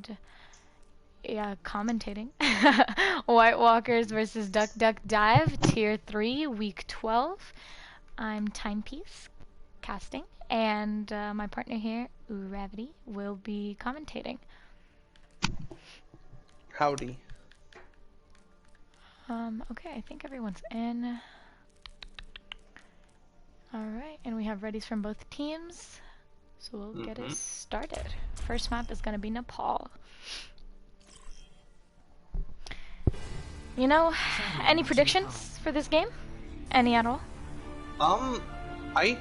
and yeah, commentating. White Walkers versus Duck Duck Dive, Tier 3, Week 12. I'm Timepiece, casting, and my partner here, Gravity, will be commentating. Howdy. Okay, I think everyone's in. Alright, and we have readies from both teams, so we'll get it started. First map is gonna be Nepal. You know, any predictions for this game? Any at all? I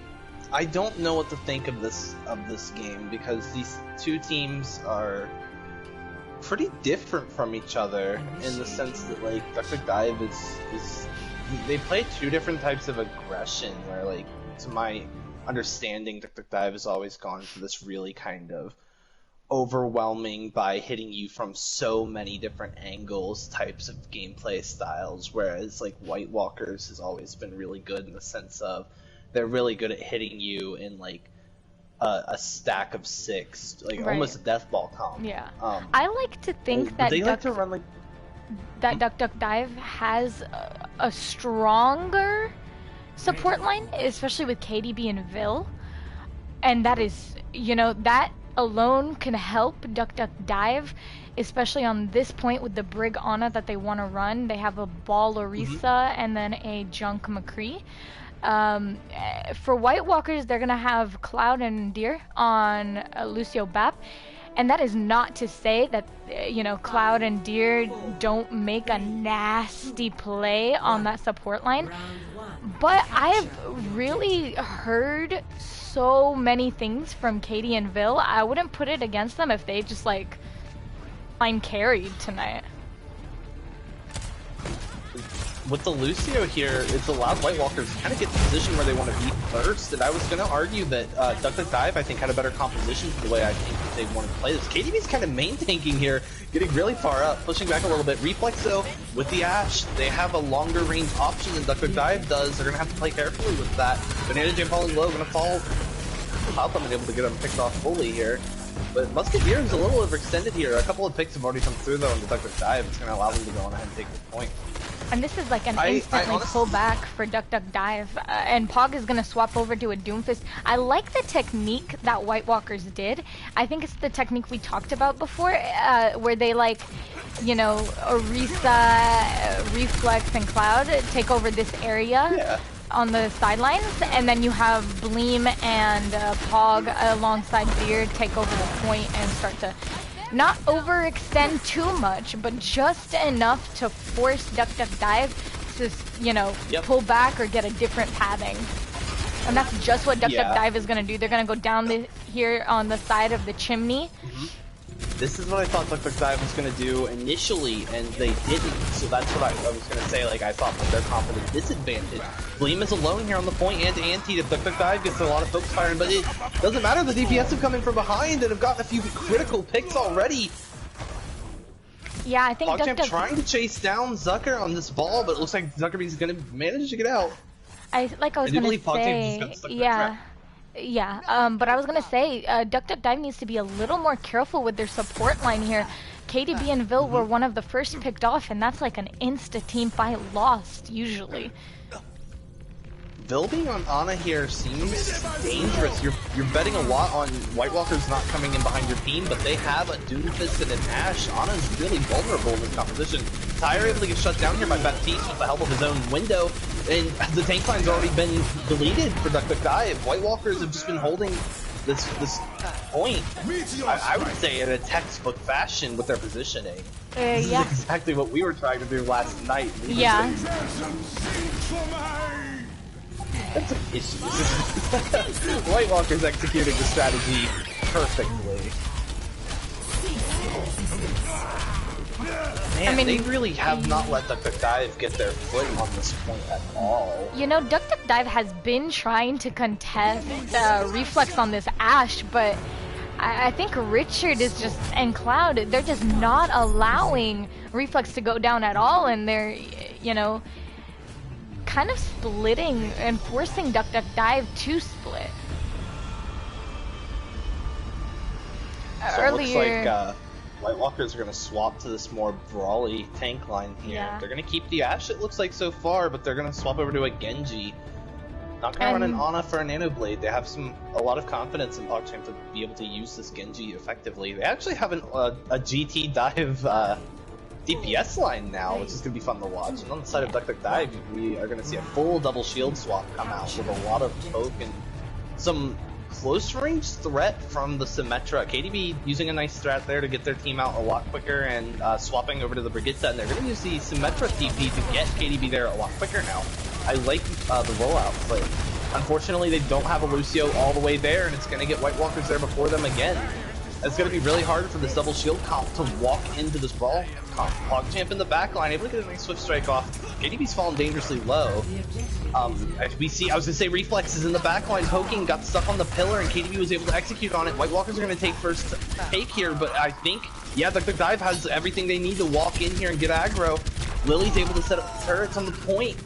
don't know what to think of this game because these two teams are pretty different from each other in the sense that like Dr. Dive is they play two different types of aggression where like to my understanding Dr. Dive has always gone for this really kind of overwhelming by hitting you from so many different angles types of gameplay styles, whereas like White Walkers has always been really good in the sense of they're really good at hitting you in like a stack of 6, like almost a death ball comp. Yeah. I like to think that Duck Duck Dive has a stronger support line, especially with KDB and Vil, and that is, you know, that alone can help Duck Duck Dive, especially on this point with the Brig Ana that they want to run. They have a Ball Orisa and then a Junk McCree. For White Walkers, they're going to have Cloud and Deer on Lucio Bap. And that is not to say that, you know, Cloud and Deer don't make a nasty play on that support line. But I've really heard so many things from Katie and Vil. I wouldn't put it against them if they just, like, line carried tonight. With the Lucio here, it's allowed White Walkers to kind of get the position where they want to be first, and I was going to argue that Duck Duck Dive, I think, had a better composition for the way I think they want to play this. KDB's kind of main tanking here, getting really far up, pushing back a little bit. Reflex, though, with the Ashe, they have a longer range option than Duck Duck Dive does. They're going to have to play carefully with that. Banana Jam falling low, going to fall. Pop and able to get them picked off fully here. But Musketeer is a little overextended here. A couple of picks have already come through, though, and the Duck Duck Dive is going to allow them to go on ahead and take the point. And this is like an instantly pull back for Duck Duck Dive. And Pog is going to swap over to a Doomfist. I like the technique that White Walkers did. I think it's the technique we talked about before, where they like, you know, Orisa, Reflex, and Cloud take over this area on the sidelines. And then you have Bleem and Pog alongside Beard take over the point and start to not overextend too much, but just enough to force Duck Duck Dive to, you know, pull back or get a different padding. And that's just what Duck Duck Dive is going to do. They're going to go down here on the side of the chimney. This is what I thought Duck Duck Dive was going to do initially, and they didn't. So that's what I was going to say. Like, I thought that their confident disadvantage. Bleem is alone here on the point, and Anti. Duck Duck Dive gets a lot of focus firing, but it doesn't matter. The DPS have come in from behind and have gotten a few critical picks already. Yeah, I think Duck Duck trying to chase down Zucker on this ball, but it looks like Zuckerbee's going to manage to get out. I was going to say, but I was going to say, Duck Duck Dive needs to be a little more careful with their support line here. KDB and Vil were one of the first picked off, and that's like an insta-team fight lost, usually. Vil being on Ana here seems dangerous. You're betting a lot on White Walkers not coming in behind your team, but they have a Doomfist and an Ashe. Ana's really vulnerable in this composition. Tyre able to get shut down here by Baptiste with the help of his own window, and the tank line's already been deleted for Duck Duck Dive. White Walkers have just been holding this point, I would say, in a textbook fashion with their positioning. This is exactly what we were trying to do last night. That's some issues. White Walker's executing the strategy perfectly. Man, I mean, they really have not let Duck Duck Dive get their foot on this point at all. You know, Duck Duck Dive has been trying to contest Reflex on this Ashe, but I think Richard is just, and Cloud, they're just not allowing Reflex to go down at all, and they're, you know, kind of splitting and forcing Duck Duck Dive to split. So earlier, it looks like White Walkers are going to swap to this more brawly tank line here. Yeah. They're going to keep the Ashe, it looks like, so far, but they're going to swap over to a Genji. Not going to run an Ana for a Nano Blade. They have a lot of confidence in PogChamp to be able to use this Genji effectively. They actually have a GT dive DPS line now, which is going to be fun to watch. And on the side of WK12, we are going to see a full double shield swap come out with a lot of poke and some close range threat from the Symmetra. KDB using a nice strat there to get their team out a lot quicker and swapping over to the Brigitte, and they're going to use the Symmetra TP to get KDB there a lot quicker now. I like the rollout, but unfortunately they don't have a Lucio all the way there, and it's going to get White Walkers there before them again. It's going to be really hard for this double shield comp to walk into this brawl. PogChamp in the backline, able to get a nice swift strike off. KDB's fallen dangerously low. As we see, I was going to say Reflex is in the backline poking, got stuck on the pillar, and KDB was able to execute on it. White Walkers are going to take first take here, but I think, yeah, WK12 has everything they need to walk in here and get aggro. Lily's able to set up turrets on the point.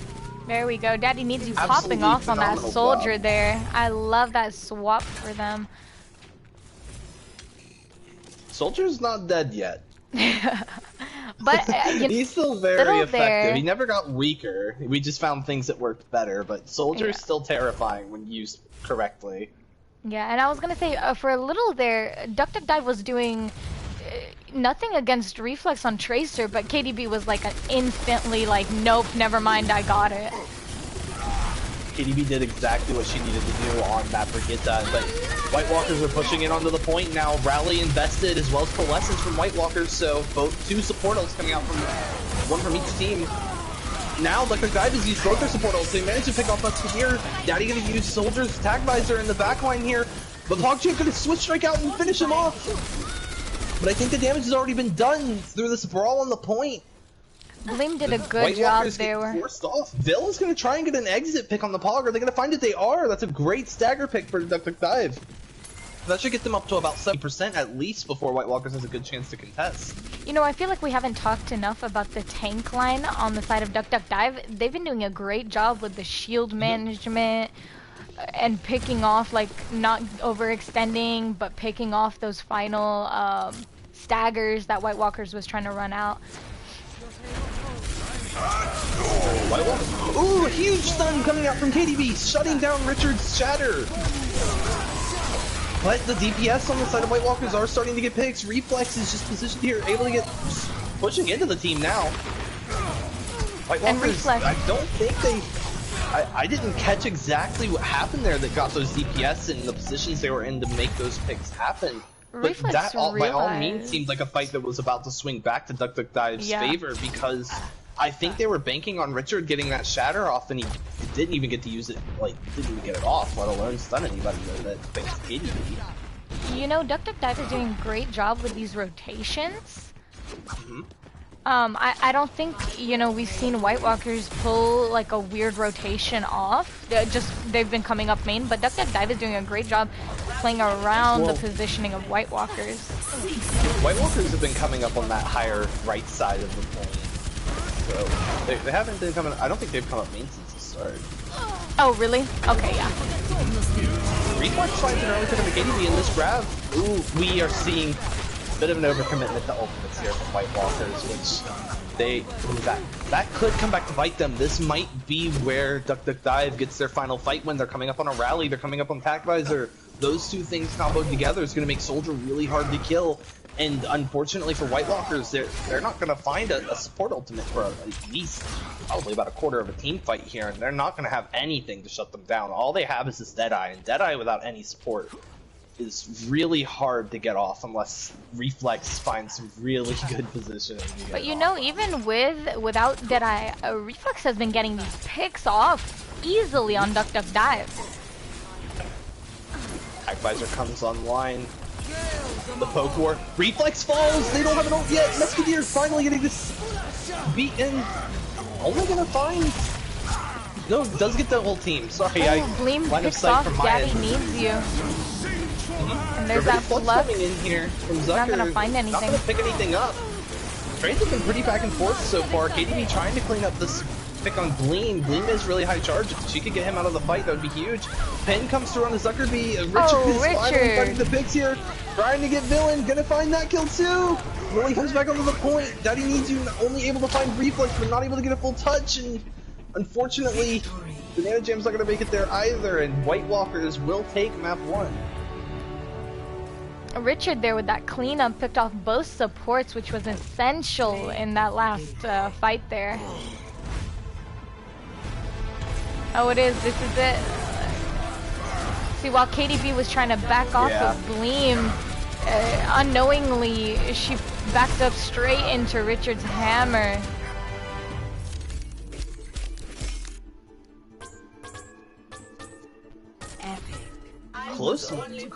There we go. Daddy needs you popping off on that soldier there. I love that swap for them. Soldier's not dead yet. But he's still very effective. He never got weaker. We just found things that worked better, but Soldier's still terrifying when used correctly. Yeah, and I was gonna say, for a little there, WK12 was doing nothing against Reflex on Tracer, but KDB was like instantly like, nope, never mind, I got it. KDB did exactly what she needed to do on that Brigitte, but White Walkers are pushing in onto the point now. Rally invested as well as Coalescence from White Walkers, so two support ults coming out from one from each team. Now WK12 has used both their support ults. They managed to pick off Musketeer. Daddy gonna use Soldier's Tag Visor in the backline here, but PogChamp gonna switch strike out and finish him off. But I think the damage has already been done through this brawl on the point. Blim did a good job there. Forced off. Vil is going to try and get an exit pick on the Pog. Are they going to find it? They are. That's a great stagger pick for WK12. That should get them up to about 7% at least before White Walkers has a good chance to contest. You know, I feel like we haven't talked enough about the tank line on the side of WK12. They've been doing a great job with the shield management and picking off, like, not overextending, but picking off those final staggers that White Walkers was trying to run out. Ooh, a huge stun coming out from KDB, shutting down Richard's Shatter. But the DPS on the side of White Walkers are starting to get picks. Reflex is just positioned here, able to get pushing into the team now. White Walkers, I don't think they... I didn't catch exactly what happened there that got those DPS in the positions they were in to make those picks happen. But that, by all means, seemed like a fight that was about to swing back to WK12's favor, because I think they were banking on Richard getting that shatter off, and he didn't even get to use it, like, didn't even get it off, let alone stun anybody that thanks to KDB. You know, WK12 is doing a great job with these rotations. I don't think, you know, we've seen White Walkers pull like a weird rotation off. They've been coming up main, but WK12 is doing a great job playing around the positioning of White Walkers. White Walkers have been coming up on that higher right side of the point. So they haven't been coming. I don't think they've come up main since the start. Oh, really? Okay, yeah. Reflex finds an early pick of the KDB in this grab. Ooh, we are seeing a bit of an overcommitment to ultimates here from White Walkers, which that could come back to bite them. This might be where WK12 gets their final fight when they're coming up on a rally, they're coming up on Tag Visor. Those two things comboed together is going to make Soldier really hard to kill. And unfortunately for White Walkers, they're not going to find a support ultimate for at least probably about a quarter of a team fight here, and they're not going to have anything to shut them down. All they have is this Deadeye, and Deadeye without any support is really hard to get off unless Reflex finds some really good positioning. But you know, even without Deadeye, Reflex has been getting these picks off easily on WK12. Tag Visor comes online. The poke war. Reflex falls! They don't have an ult yet! Musketeer finally getting this beaten. Only gonna find... No, does get the whole team. Sorry, Bleem picks off, Daddy needs you. And there's that Flux coming in here from Zucker. Not gonna find anything. Not gonna pick anything up. Trades have been pretty back and forth so far. KDB trying to clean up this pick on Bleem. Bleem is really high charge. If she could get him out of the fight, that would be huge. Pin comes through on the Zuckerby. Richard is finally finding the picks here. Trying to get Villain, gonna find that kill too! Lily comes back onto the point. Daddy needs you, only able to find Reflex, but not able to get a full touch, and unfortunately, Banana Jam's not gonna make it there either, and White Walkers will take map 1. Richard there with that cleanup picked off both supports, which was essential in that last fight there. Oh, it is. This is it. See, while KDB was trying to back off with Bleem, unknowingly, she backed up straight into Richard's hammer.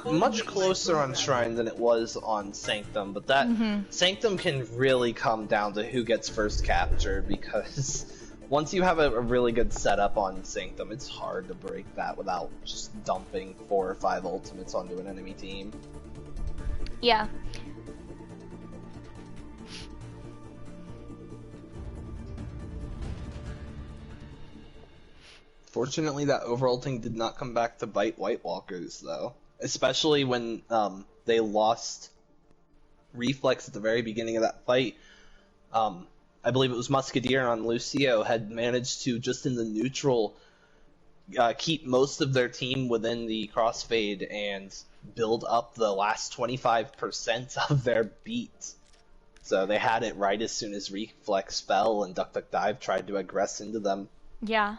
Much closer on Shrine than it was on Sanctum, but that Sanctum can really come down to who gets first capture, because once you have a really good setup on Sanctum, it's hard to break that without just dumping 4 or 5 ultimates onto an enemy team. Yeah. Fortunately, that overulting did not come back to bite White Walkers, though. Especially when they lost Reflex at the very beginning of that fight. I believe it was Musketeer on Lucio had managed to, just in the neutral, keep most of their team within the crossfade and build up the last 25% of their beat. So they had it right as soon as Reflex fell and Duck Duck Dive tried to aggress into them. Yeah.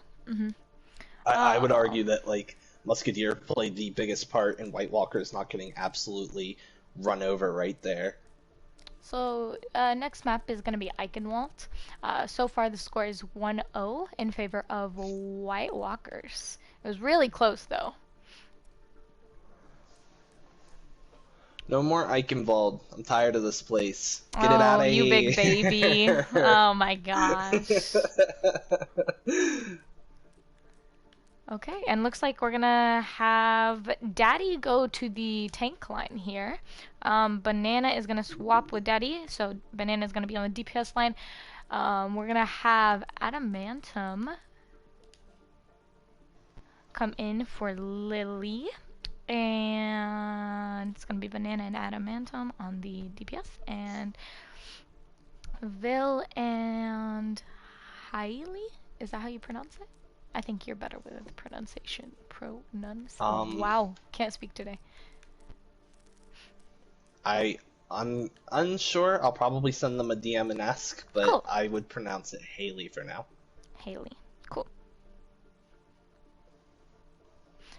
I would argue that, like, Musketeer played the biggest part in White Walkers not getting absolutely run over right there. So, next map is going to be Eichenwald. So far the score is 1-0 in favor of White Walkers. It was really close, though. No more Eichenwald. I'm tired of this place. Get it out of here. You big baby. Oh my gosh. Okay, and looks like we're gonna have Daddy go to the tank line here. Banana is gonna swap with Daddy, so Banana is gonna be on the DPS line. We're gonna have Adamantum come in for Lily, and it's gonna be Banana and Adamantum on the DPS, and Vil and Hailey. Is that how you pronounce it? I think you're better with pronunciation. Wow, can't speak today. I'm unsure. I'll probably send them a DM and ask, but cool. I would pronounce it Haley for now. Haley, cool.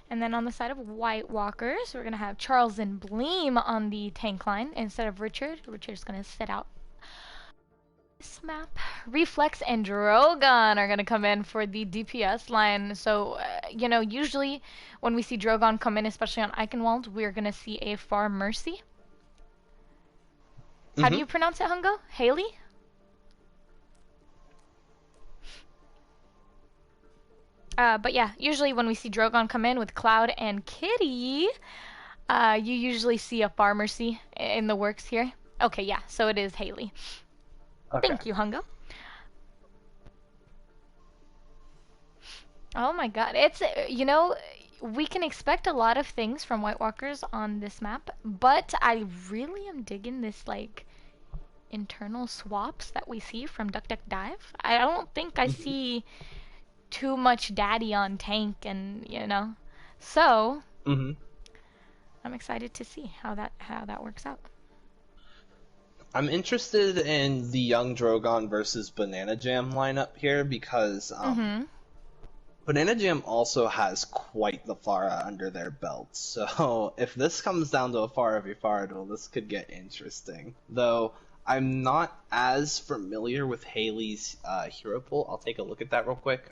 And then on the side of White Walkers, we're gonna have Charles and Bleem on the tank line instead of Richard. Richard's gonna sit out this map. Reflex and Drogon are going to come in for the DPS line. So, you know, usually when we see Drogon come in, especially on Eichenwald, we're going to see a Far Mercy. How do you pronounce it, Hungo? Haley? But yeah, usually when we see Drogon come in with Cloud and Kitty, you usually see a Far Mercy in the works here. Okay, yeah, so it is Haley. Okay. Thank you, Hungo. Oh my god, it's, you know, we can expect a lot of things from White Walkers on this map, but I really am digging this, like, internal swaps that we see from Duck Duck Dive. I don't think I see too much Daddy on tank, and, you know, so I'm excited to see how that works out. I'm interested in the young Drogon versus Banana Jam lineup here because Banana Jam also has quite the Pharah under their belt. So if this comes down to a Pharah v Pharah duel, this could get interesting. Though I'm not as familiar with Haley's hero pool. I'll take a look at that real quick.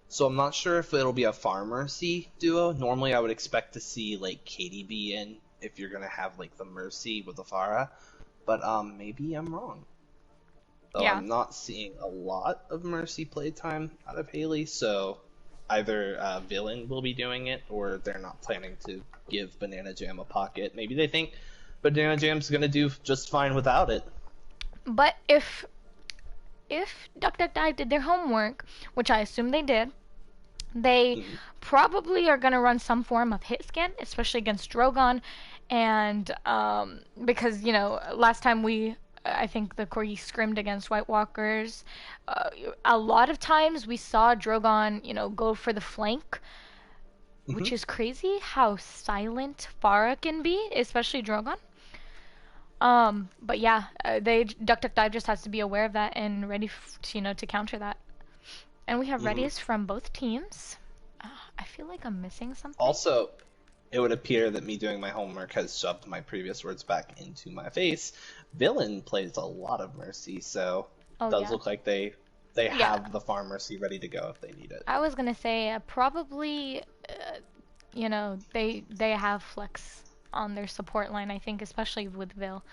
So I'm not sure if it'll be a Far Mercy duo. Normally I would expect to see like KDB in if you're gonna have like the Mercy with the Pharah. But maybe I'm wrong. Though I'm not seeing a lot of Mercy playtime out of Haley, so either Villain will be doing it, or they're not planning to give Banana Jam a pocket. Maybe they think Banana Jam's gonna do just fine without it. But if Duck Duck Dive did their homework, which I assume they did, They probably are going to run some form of hit scan, especially against Drogon, and because, you know, last time I think the Corgi scrimmed against White Walkers, a lot of times we saw Drogon, you know, go for the flank, which is crazy how silent Farah can be, especially Drogon. But yeah, Duck Duck Dive just has to be aware of that and ready to, you know, to counter that. And we have readies from both teams. I feel like I'm missing something. Also, it would appear that me doing my homework has shoved my previous words back into my face. Villain plays a lot of Mercy, so it does look like they have the farm Mercy ready to go if they need it. I was gonna say probably, you know, they have flex on their support line, I think, especially with Vil.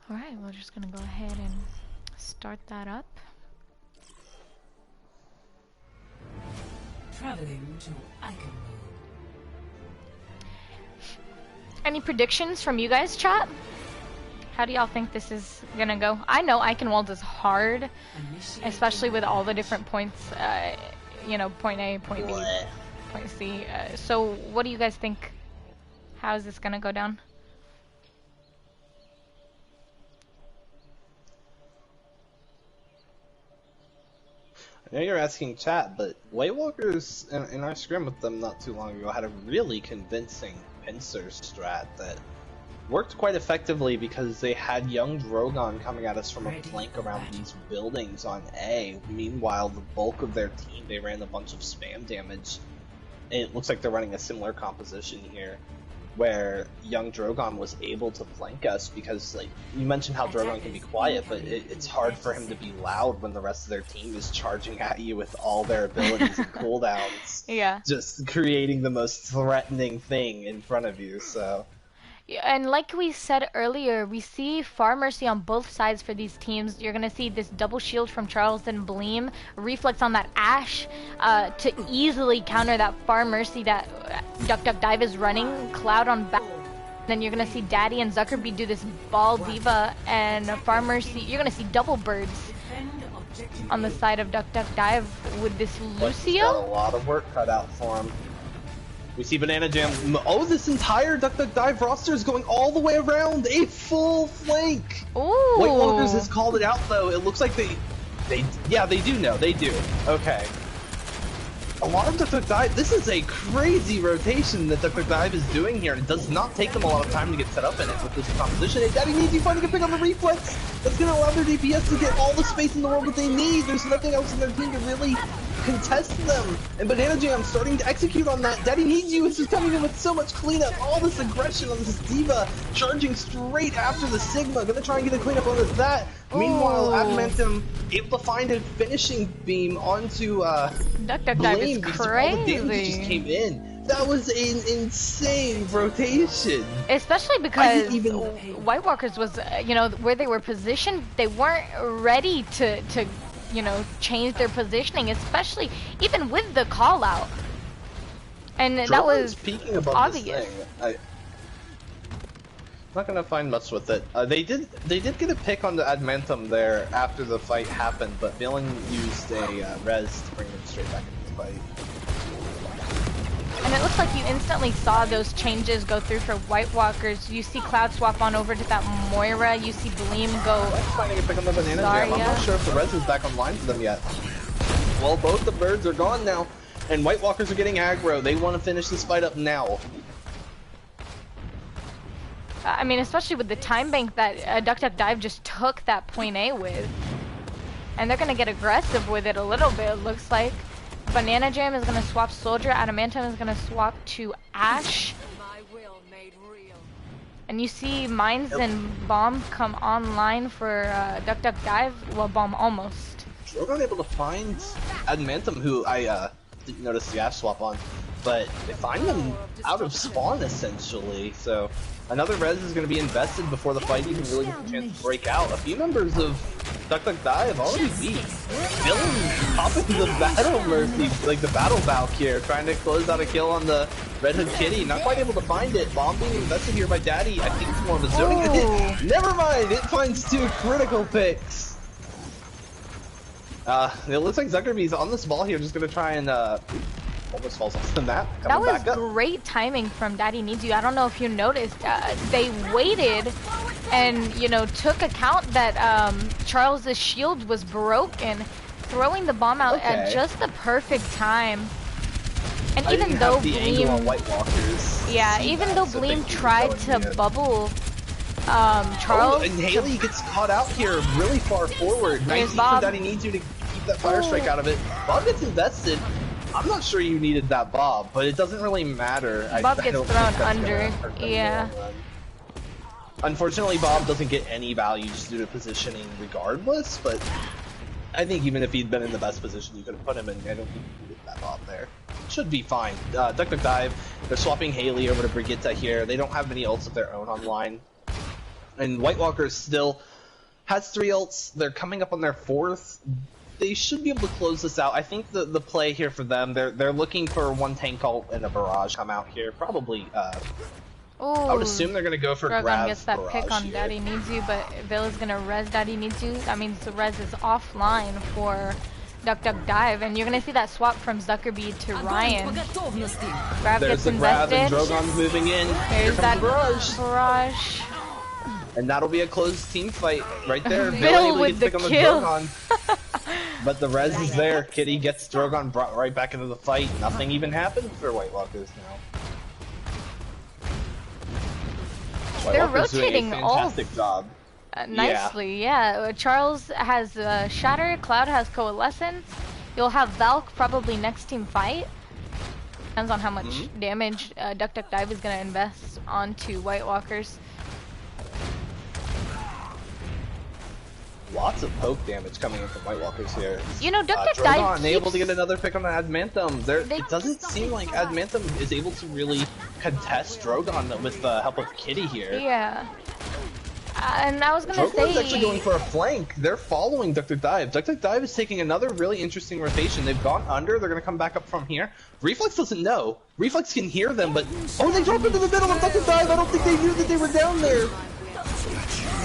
All right, we're just gonna go ahead and start that up. Traveling to Icon. Any predictions from you guys, chat? How do y'all think this is gonna go? I know Eichenwald is hard, especially with all the different points, you know, point A, point B, point C. So what do you guys think? How is this gonna go down? I know you're asking chat, but White Walkers in our scrim with them not too long ago had a really convincing pincer strat that worked quite effectively because they had young Drogon coming at us from a flank around these buildings on A. Meanwhile, the bulk of their team, they ran a bunch of spam damage. And it looks like they're running a similar composition here, where young Drogon was able to flank us because, like, you mentioned how Drogon can be quiet, but it's hard for him to be loud when the rest of their team is charging at you with all their abilities and cooldowns. Yeah. Just creating the most threatening thing in front of you, so... And like we said earlier, we see Far Mercy on both sides for these teams. You're going to see this double shield from Charles and Bleem, reflex on that Ashe to easily counter that Far Mercy that Duck Duck Dive is running, Cloud on back. Then you're going to see Daddy and Zuckerby do this Ball Diva, and Far Mercy, you're going to see double birds on the side of Duck Duck Dive with this Lucio. He's got a lot of work cut out for him. We see Banana Jam. Oh, this entire Duck Duck Dive roster is going all the way around. A full flank. Ooh. White Walkers has called it out, though. It looks like yeah, they do know. They do. Okay. A lot of Duck Duck Dive. This is a crazy rotation that Duck Duck Dive is doing here. It does not take them a lot of time to get set up in it with this composition. And Daddy needs you finding a pick on the reflex. That's going to allow their DPS to get all the space in the world that they need. There's nothing else in their team to really contest them, and Banana Jam starting to execute on that. Daddy needs you. It's just coming in with so much cleanup. All this aggression on this Diva, charging straight after the Sigma. Gonna try and get a cleanup on that. Ooh. Meanwhile, Adamantium able to find a finishing beam onto Duck Duck Dive is crazy. All the damage just came in. That was an insane rotation. Especially because White Walkers was, you know, where they were positioned, they weren't ready to you know, change their positioning, especially even with the call out. And that was peeking above obvious. This thing. Not gonna find much with it. They did get a pick on the Adamantium there after the fight happened, but Villain used a res to bring them straight back into the fight. And it looks like you instantly saw those changes go through for White Walkers. You see Cloud swap on over to that Moira. You see Bleem go. Finding a pick on the Banana Jam. I'm not sure if the res is back online for them yet. Well, both the birds are gone now, and White Walkers are getting aggro. They want to finish this fight up now. I mean, especially with the time bank that Duck Duck Dive just took that point A with. And they're going to get aggressive with it a little bit, it looks like. Banana Jam is going to swap Soldier. Adamantium is going to swap to Ashe. And you see Mines and Bomb come online for Duck Duck Dive. Well, Bomb almost. Drogon able to find Adamantium, who I didn't notice the Ashe swap on. But they find them out of spawn, essentially. So another res is going to be invested before the fight even really gets a chance to break out. A few members of Duck Duck Dive already beat. Villain popping the Battle Mercy, like the Battle Valkyrie, trying to close out a kill on the Red Hood Kitty. Not quite able to find it. Bomb being invested here by Daddy. I think it's more of a zoning hit. Never mind, it finds two critical picks. It looks like Zuckerby's on this ball here, just gonna try and almost falls off the map. That was great timing from Daddy Needs You. I don't know if you noticed, they waited and, you know, took account that Charles's shield was broken, throwing the bomb out at just the perfect time. And even though Bleem, even though Bleem tried to bubble Charles, and Haley gets caught out here really far forward. Nice from Daddy Needs You to keep that fire strike out of it. Bob gets invested. I'm not sure you needed that Bob, but it doesn't really matter. Bob gets thrown under, yeah. Unfortunately, Bob doesn't get any value just due to positioning regardless, but I think even if he'd been in the best position you could have put him in, I don't think you needed that Bob there. Should be fine. Duck Duck Dive, they're swapping Haley over to Brigitte here. They don't have many ults of their own online. And White Walker still has 3 ults. They're coming up on their 4th. They should be able to close this out. I think the play here for them, they're looking for 1 tank ult and a barrage come out here. Probably, I would assume they're going to go for Grav gets that pick on here. Daddy Needs You, but Bill is going to res Daddy Needs You. That means the res is offline for Duck Duck Dive, and you're going to see that swap from Zuckerby to Ryan. Grav There's gets invested. Grav and Drogon's moving in. There's that barrage. And that'll be a close team fight right there. Bill with the kill. But the res is there. Kitty gets Drogon brought right back into the fight. Nothing even happened for White Walkers now. They're rotating all job. Nicely, yeah. Charles has Shatter, Cloud has Coalescence. You'll have Valk probably next team fight. Depends on how much damage Duck Duck Dive is going to invest onto White Walkers. Lots of poke damage coming in from White Walkers here. You know, Duck Duck Dive keeps... able to get another pick on the Adamantium. It doesn't seem like Adamantium is able to really contest Drogon with the help of Kitty here. Yeah. And I was gonna say... Drogon's actually going for a flank. They're following Duck Duck Dive. Duck Duck Dive is taking another really interesting rotation. They've gone under. They're gonna come back up from here. Reflex doesn't know. Reflex can hear them, but... Oh, they drop into the middle of Duck Duck Dive! I don't think they knew that they were down there!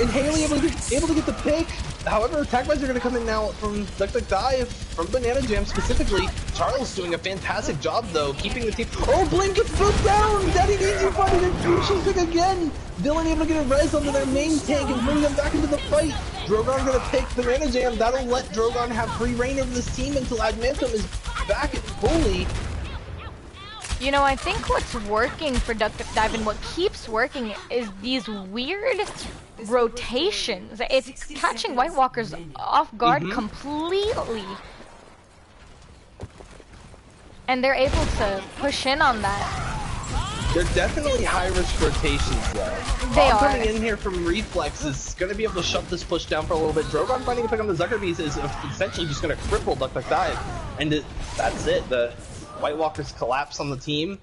And Haley able to get the pick. However, attack buys are going to come in now from Duck Duck Dive, from Banana Jam specifically. Charles doing a fantastic job though, keeping the team. Oh, Blink gets broke down! Daddy Needs You finding a crucial pick again! Villain able to get a res onto their main tank and bring them back into the fight. Drogon going to pick Banana Jam. That'll let Drogon have free reign over this team until Adamantium is back fully. You know, I think what's working for Duck Duck Dive and what keeps working is these weird rotations. It's catching White Walkers off guard completely. And they're able to push in on that. They're definitely high-risk rotations, though. They are. Coming in here from Reflex is going to be able to shut this push down for a little bit. Drogon finding a pick on the Zuckerbees is essentially just going to cripple Duck Duck Dive. And that's it. The White Walkers collapse on the team.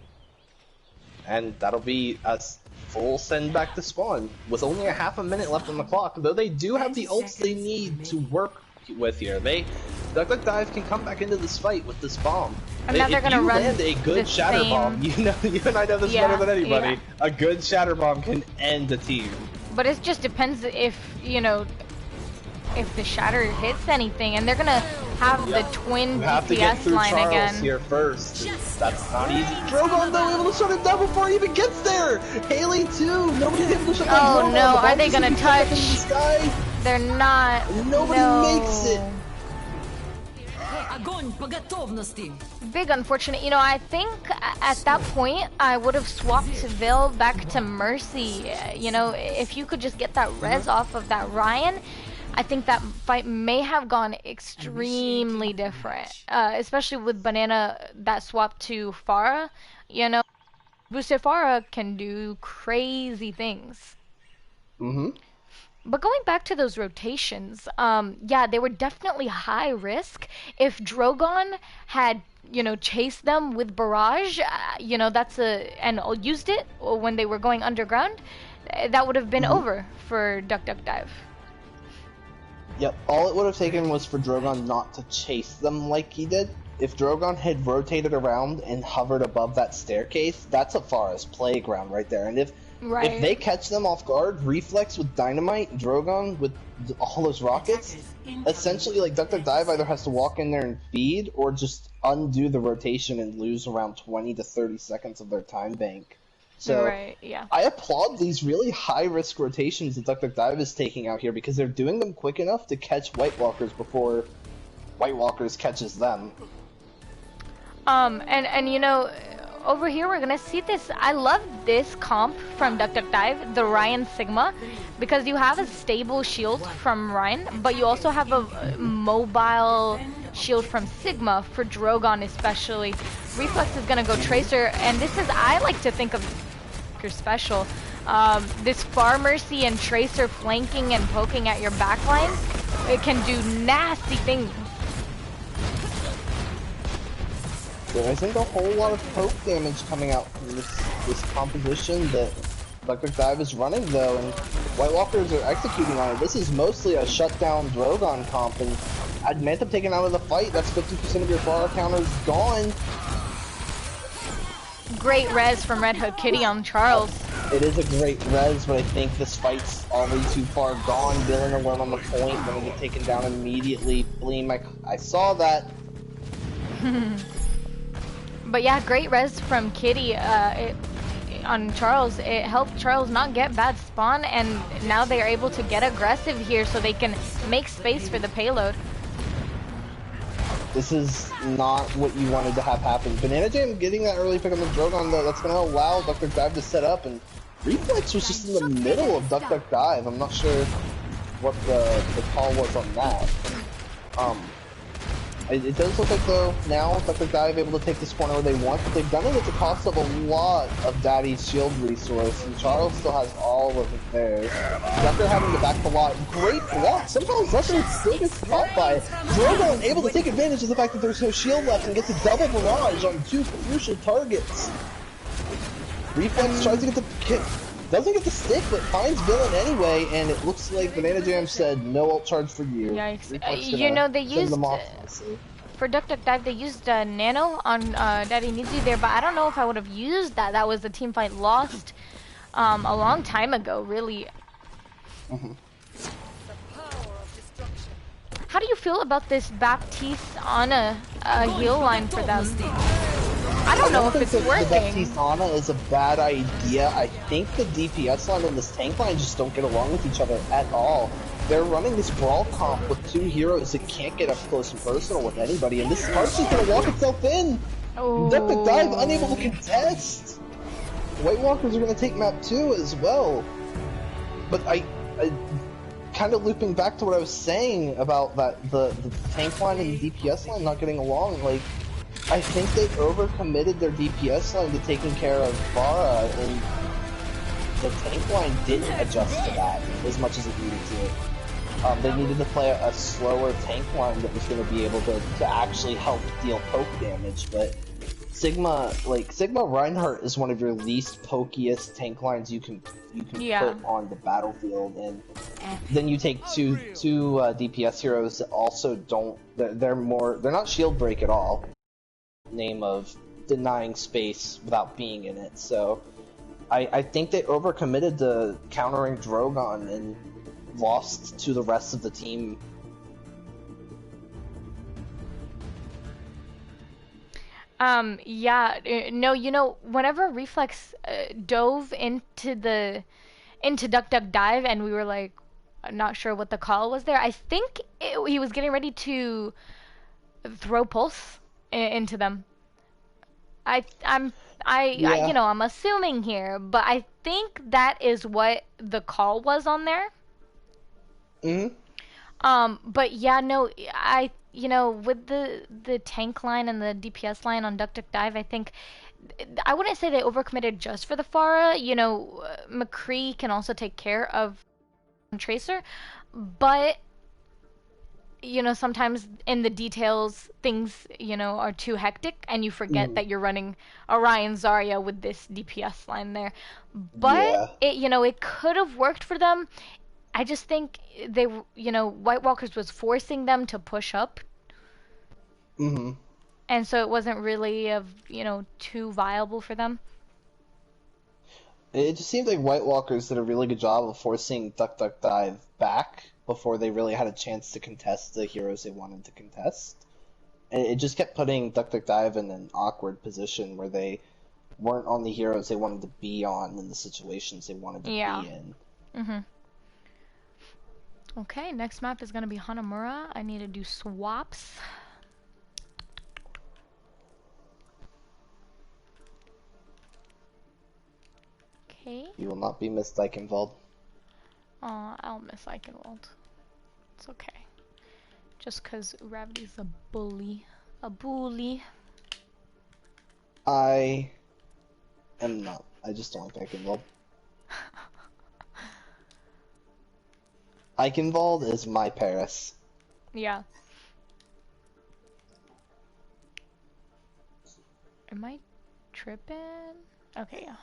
And that'll be a full send back to spawn with only a half a minute left on the clock. Though they do have the ults they need to work with here. Duck Duck Dive can come back into this fight with this bomb. And now they're gonna land a good shatter bomb. You and I know this better than anybody. Yeah. A good shatter bomb can end a team. But it just depends if, you know, if the shatter hits anything, and they're gonna have the twin DPS line Charles again. Here first. That's not easy. Drogon though able to shut it down before he even gets there. Haley too. Nobody's able to shut down Drogon. Oh no, are they gonna touch? The sky. They're not. Nobody makes it. Big unfortunate. You know, I think at that point I would have swapped Vil back to Mercy. You know, if you could just get that res off of that Ryan, I think that fight may have gone extremely different. Especially with Banana that swap to Pharah. You know, boosted Pharah can do crazy things. But going back to those rotations, yeah, they were definitely high risk. If Drogon had, you know, chased them with Barrage, you know, and used it when they were going underground, that would have been over for Duck Duck Dive. Yep, all it would have taken was for Drogon not to chase them like he did. If Drogon had rotated around and hovered above that staircase, that's a Pharah's playground right there. And if Right. If they catch them off guard, Reflex with Dynamite, Drogon with all those rockets, essentially, like, Duck Duck Dive either has to walk in there and feed, or just undo the rotation and lose around 20 to 30 seconds of their time bank. So, right, yeah. I applaud these really high-risk rotations that Duck Duck Dive is taking out here, because they're doing them quick enough to catch White Walkers before White Walkers catches them. And you know, over here we're gonna see this. I love this comp from Duck Duck Dive, the Ryan Sigma, because you have a stable shield from Ryan, but you also have a mobile shield from Sigma for Drogon especially. Reflex is gonna go Tracer, and this is, I like to think of your special. This Far Mercy and Tracer flanking and poking at your backline, it can do nasty things. There isn't a whole lot of poke damage coming out from this composition that Duck Duck Dive is running, though, and White Walkers are executing on it. This is mostly a shutdown Drogon comp, and Admantha taken out of the fight. That's 50% of your bar counters gone. Great res from Red Hood Kitty on Charles. It is a great res, but I think this fight's already too far gone. Villain alone on the point, gonna get taken down immediately. Bleem, I saw that. But yeah, great res from Kitty on Charles. It helped Charles not get bad spawn, and now they are able to get aggressive here so they can make space for the payload. This is not what you wanted to have happen. Banana Jam getting that early pick on the Drogon, though, that's going to allow Duck Duck Dive to set up, and Reflex was just in the middle of Duck Duck Dive. I'm not sure what the call was on that. It does look like, though, now Duck Duck Dive able to take this corner where they want, but they've done it at the cost of a lot of Daddy's shield resource, and Charles still has all of it there. Zucker having to back the lot. Great block. Somehow Zucker still gets caught by it. Drogon able to take advantage of the fact that there's no shield left and gets a double barrage on two crucial targets. Reflex tries to get the kick. Doesn't get the stick, but finds Villain anyway, and it looks like Banana Jam said, no ult charge for you. Yikes. You know, they used, for Duck Duck Dive, they used Nano on Daddy Needs You there, but I don't know if I would have used that. That was the team fight lost a long time ago, really. How do you feel about this Baptiste on a heal line for them? I don't know if it's working. The Baptiste Ana is a bad idea. I think the DPS line and this tank line just don't get along with each other at all. They're running this brawl comp with two heroes that can't get up close and personal with anybody, and this Archie's gonna walk itself in. Duck Duck Dive unable to contest. White Walkers are gonna take map 2 as well. But I kind of looping back to what I was saying about that the tank line and the DPS line not getting along, like, I think they overcommitted their DPS line to taking care of Vara, and the tank line didn't adjust to that as much as it needed to. They needed to play a slower tank line that was going to be able to actually help deal poke damage, but Sigma Reinhardt is one of your least pokiest tank lines you can put on the battlefield, and then you take two DPS heroes that also don't, they're not shield break at all. Name of denying space without being in it, so I think they overcommitted to countering Drogon and lost to the rest of the team. Yeah, no, you know, whenever Reflex dove into Duck Duck Dive, and we were like, not sure what the call was there. I think he was getting ready to throw Pulse into them. I'm assuming here, but I think that is what the call was on there. But yeah, no, with the tank line and the DPS line on Duck Duck Dive, I think I wouldn't say they overcommitted just for the Pharah. You know, McCree can also take care of Tracer, but you know, sometimes in the details, things, you know, are too hectic, and you forget that you're running Orion Zarya with this DPS line there. But it could have worked for them. I just think they, White Walkers was forcing them to push up. And so it wasn't really too viable for them. It just seemed like White Walkers did a really good job of forcing Duck Duck Dive back before they really had a chance to contest the heroes they wanted to contest. And it just kept putting Duck Duck Dive in an awkward position where they weren't on the heroes they wanted to be on in the situations they wanted to be in. Okay, next map is going to be Hanamura. I need to do swaps. Okay. You will not be missed, Eichenwald. I'll miss Eichenwald. It's okay. Just because Gravity's a bully. A bully. I am not. I just don't like Eichenwald. Eichenwald is my Paris. Yeah. Am I tripping? Okay, yeah.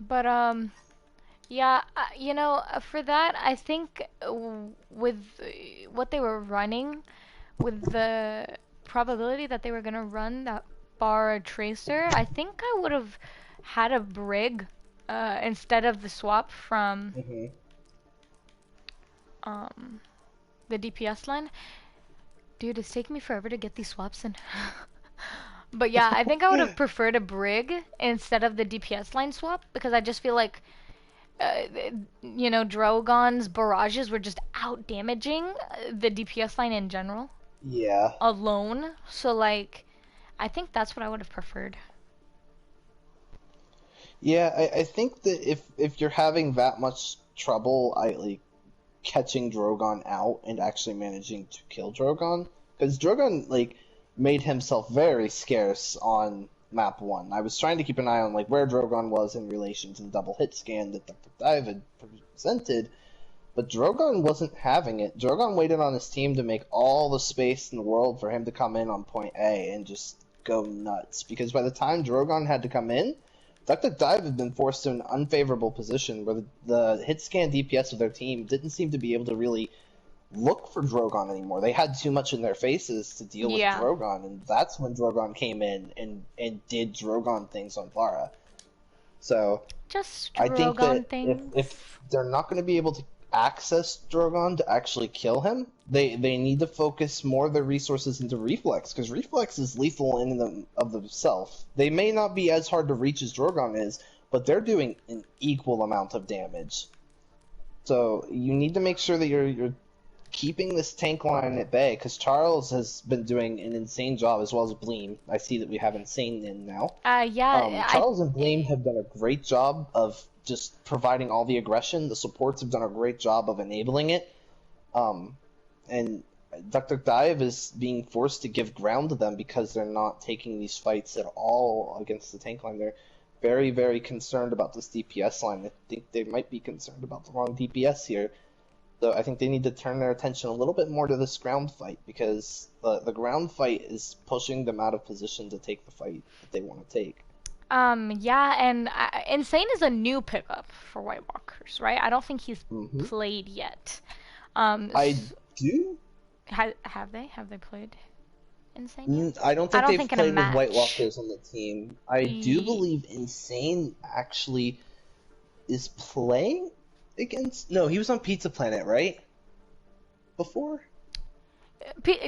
But, yeah, you know, for that, I think with what they were running, with the probability that they were going to run that bar tracer, I think I would have had a brig instead of the swap from the DPS line. Dude, it's taking me forever to get these swaps in. But yeah, I think I would have preferred a brig instead of the DPS line swap, because I just feel like, you know, Drogon's barrages were just out-damaging the DPS line in general. Yeah. Alone. So, like, I think that's what I would have preferred. Yeah, I think that if you're having that much trouble, catching Drogon out and actually managing to kill Drogon, because Drogon, like, made himself very scarce on map 1. I was trying to keep an eye on like where Drogon was in relation to the double hit scan that Dr. Dive had presented, but Drogon wasn't having it. Drogon waited on his team to make all the space in the world for him to come in on point A and just go nuts, because by the time Drogon had to come in, Dr. Dive had been forced to an unfavorable position where the hit scan DPS of their team didn't seem to be able to really look for Drogon anymore. They had too much in their faces to deal with Drogon, and that's when Drogon came in and did Drogon things on Vara. So just I think that things. if they're not going to be able to access Drogon to actually kill him, they need to focus more of their resources into Reflex, because Reflex is lethal in and of themselves. They may not be as hard to reach as Drogon is, but they're doing an equal amount of damage. So you need to make sure that you're keeping this tank line at bay, because Charles has been doing an insane job, as well as Bleem. I see that we have Insane in now. Charles and Bleem have done a great job of just providing all the aggression. The supports have done a great job of enabling it. And Dr. Dive is being forced to give ground to them because they're not taking these fights at all against the tank line. They're very, very concerned about this DPS line. I think they might be concerned about the wrong DPS here. So I think they need to turn their attention a little bit more to this ground fight, because the ground fight is pushing them out of position to take the fight that they want to take. Yeah, and Insane is a new pickup for White Walkers, right? I don't think he's played yet. I do? Have they? Have they played Insane yet? I don't think they've played with White Walkers on the team. I do believe Insane actually is playing against... No, he was on Pizza Planet, right? Before?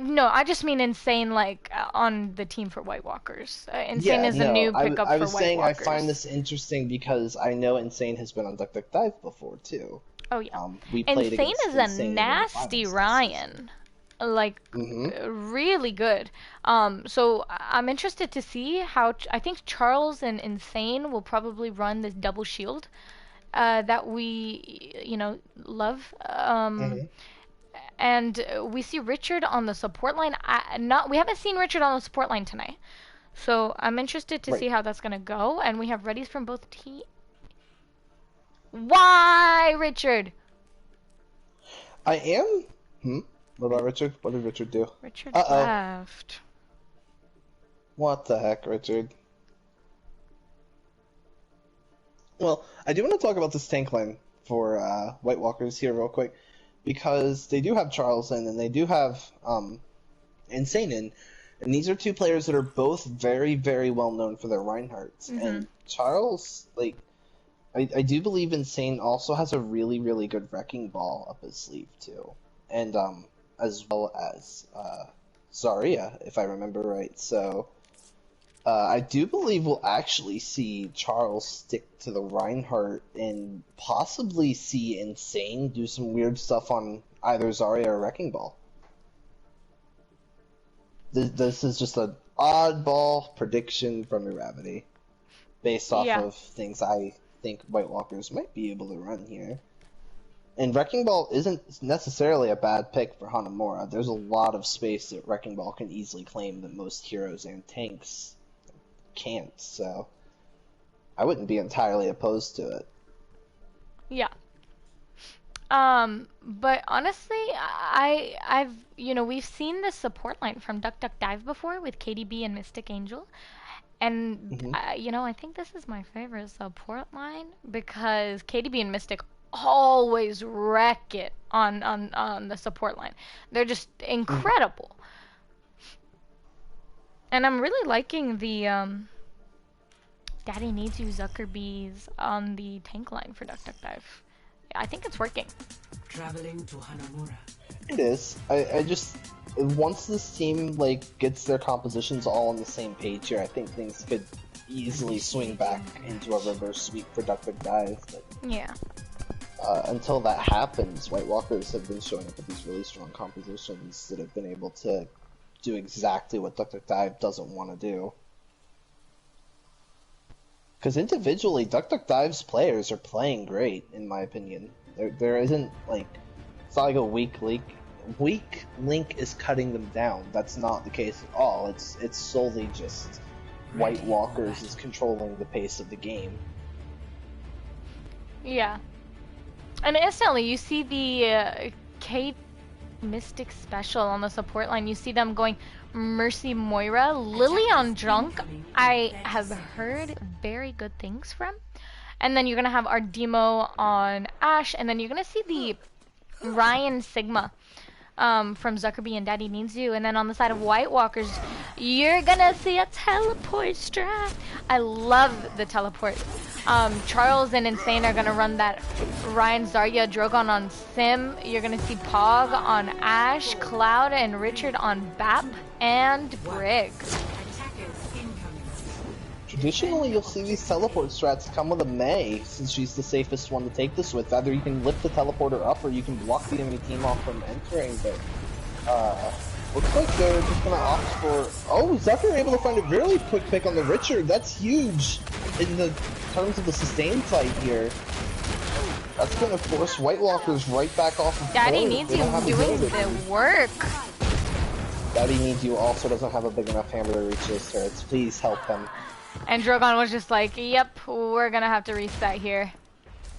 No, I just mean Insane, like, on the team for White Walkers. Insane is a new pickup for White Walkers. I was saying I find this interesting because I know Insane has been on Duck Duck Dive before, too. Oh, yeah. We played Insane is a nasty Ryan. Like, really good. So I'm interested to see how... I think Charles and Insane will probably run this double shield that we, you know, love. And we see Richard on the support line. We haven't seen Richard on the support line tonight. So I'm interested to see how that's going to go. And we have readies from both teams. Why, Richard? I am? What about Richard? What did Richard do? Richard left. What the heck, Richard? Well, I do want to talk about this tank line for White Walkers here real quick, because they do have Charles in and they do have Insane in, and these are two players that are both very, very well known for their Reinhardts. And Charles, like, I do believe Insane also has a really, really good Wrecking Ball up his sleeve too, and as well as Zarya, if I remember right. So I do believe we'll actually see Charles stick to the Reinhardt and possibly see Insane do some weird stuff on either Zarya or Wrecking Ball. This is just an oddball prediction from Gravity, based off of things I think White Walkers might be able to run here. And Wrecking Ball isn't necessarily a bad pick for Hanamura. There's a lot of space that Wrecking Ball can easily claim that most heroes and tanks can't, so I wouldn't be entirely opposed to it. Yeah. But honestly, I've we've seen the support line from Duck Duck Dive before with KDB and Mystic Angel, and I think this is my favorite support line because KDB and Mystic always wreck it on the support line. They're just incredible. And I'm really liking the Daddy Needs You Zuckerbees on the tank line for Duck Duck Dive. I think it's working. Traveling to Hanamura. It is. I just once this team gets their compositions all on the same page here, I think things could easily swing back into a reverse sweep for Duck Duck Dive. But, until that happens, White Walkers have been showing up with these really strong compositions that have been able to do exactly what Duck Duck Dive doesn't want to do. Because individually, Duck Duck Dive's players are playing great, in my opinion. There isn't, it's not like a weak link is cutting them down. That's not the case at all. It's solely just White Walkers is controlling the pace of the game. Yeah. And instantly, you see the Kate Mystic special on the support line. You see them going Mercy Moira, Lily on Drunk. I have heard very good things from. And then you're gonna have our demo on Ashe, and then you're gonna see the Ryan Sigma from Zuckerby and Daddy Needs You. And then on the side of White Walkers, you're gonna see a teleport strat. I love the teleport. Charles and Insane are gonna run that Ryan, Zarya, Drogon on Sim. You're gonna see Pog on Ashe, Cloud and Richard on Bap, and Brig. Traditionally, you'll see these teleport strats come with a Mei, since she's the safest one to take this with. Either you can lift the teleporter up, or you can block the enemy team off from entering, but looks like they're just gonna opt for... Oh, Zucker able to find a really quick pick on the Richard. That's huge in the terms of the sustain fight here. That's gonna force White Walkers right back off of Daddy Needs You doing the work. Daddy Needs You also doesn't have a big enough hammer to reach those turrets. Please help them. And Drogon was just like, yep, we're gonna have to reset here.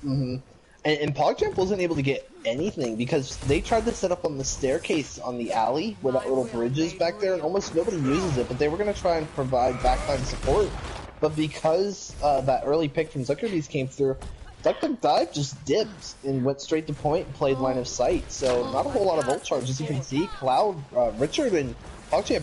And PogChamp wasn't able to get anything because they tried to set up on the staircase on the alley where that little bridge is back there, and almost nobody uses it, but they were gonna try and provide backline support. But because that early pick from Zuckerbees came through, Duck Duck Dive just dipped and went straight to point and played line of sight. So not a whole lot of ult charge. As you can see, Cloud, Richard, and PogChamp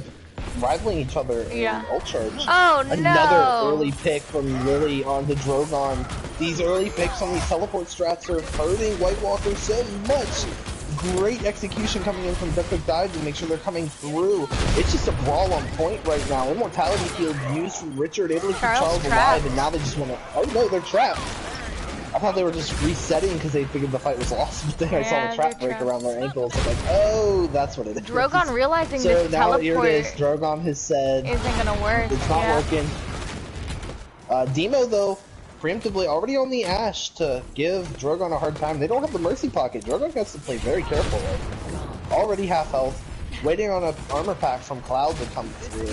rivaling each other in ult charge. Oh, Another early pick from Lily onto Drogon. These early picks on these teleport strats are hurting White Walkers so much. Great execution coming in from Duck Duck Dive to make sure they're coming through. It's just a brawl on point right now. Immortality Field used from Richard, able to keep Charles alive, and now they just want to... Oh no, they're trapped. I thought they were just resetting because they figured the fight was lost, but then I saw the trap break around their ankles. I'm like, oh, that's what it is. Drogon realizing so this now teleport here it is. Drogon has said isn't gonna work. It's not working. Demo though, preemptively already on the Ashe to give Drogon a hard time. They don't have the Mercy Pocket. Drogon has to play very careful. Already half health. Waiting on an armor pack from Cloud to come through.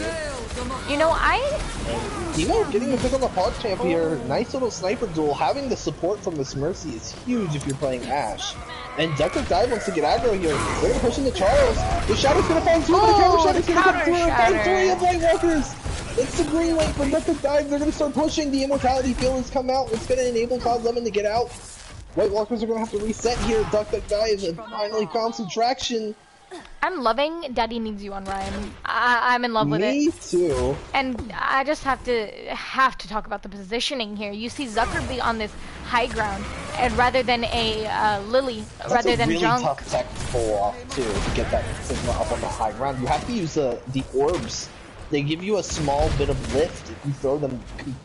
You know, Demo getting the pick on the PogChamp here. Nice little sniper duel. Having the support from this Mercy is huge if you're playing Ashe. And Duck Duck Dive wants to get aggro here. They're gonna push into Charles. The Shadow's gonna find two. The counter Shadow's gonna come through and find three of White Walkers. It's the green light for Duck Duck Dive. They're gonna start pushing. The Immortality Field has come out. It's gonna enable Cloud Lemon to get out. White Walkers are gonna have to reset here. Duck Dive and finally found some traction. I'm loving Daddy Needs You on Ryan. I'm in love with it. Me too. And I just have to talk about the positioning here. You see Zuckerby on this high ground, and rather than a Lily, rather than really Junk. Tough tech to pull off too to get that Sigma up on the high ground. You have to use the orbs. They give you a small bit of lift if you throw them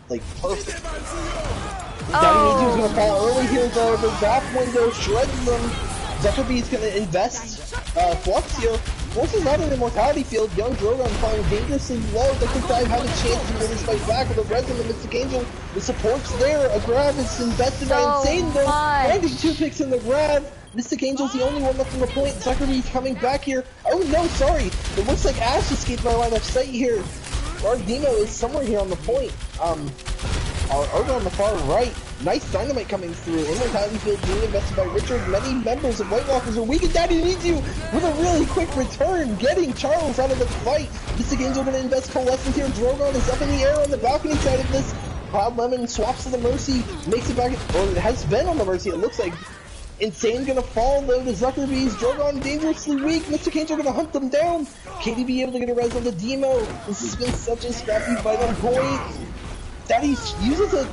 like perfect. Daddy Needs You is gonna fall early here though. The back window shreds them. Zuckerby's gonna invest Flux here. Forces out an immortality field. Young Drogon falling dangerously low. Duck Dive have a chance to win this fight back with a res on the Mystic Angel. The support's there. A grab is invested by Insane though. Finding 2 picks in the grab. Mystic Angel's the only one left on the point. Zuckerby's coming back here. Oh no, sorry. It looks like Ash escaped my line of sight here. Our Demo is somewhere here on the point. Over on the far right. Nice dynamite coming through. Immortality field being invested by Richard. Many members of White Walkers are weak, and Daddy Needs You with a really quick return, getting Charles out of the fight. Mystic Angel gonna invest Coalescence here. Drogon is up in the air on the balcony side of this. Cloud Lemon swaps to the Mercy, makes it back, or it has been on the Mercy, it looks like. Insane gonna fall though to Zuckerby's. Drogon dangerously weak. Mystic Angel gonna hunt them down. KDB able to get a res on the Demo. This has been such a scrappy fight on point. Daddy uses a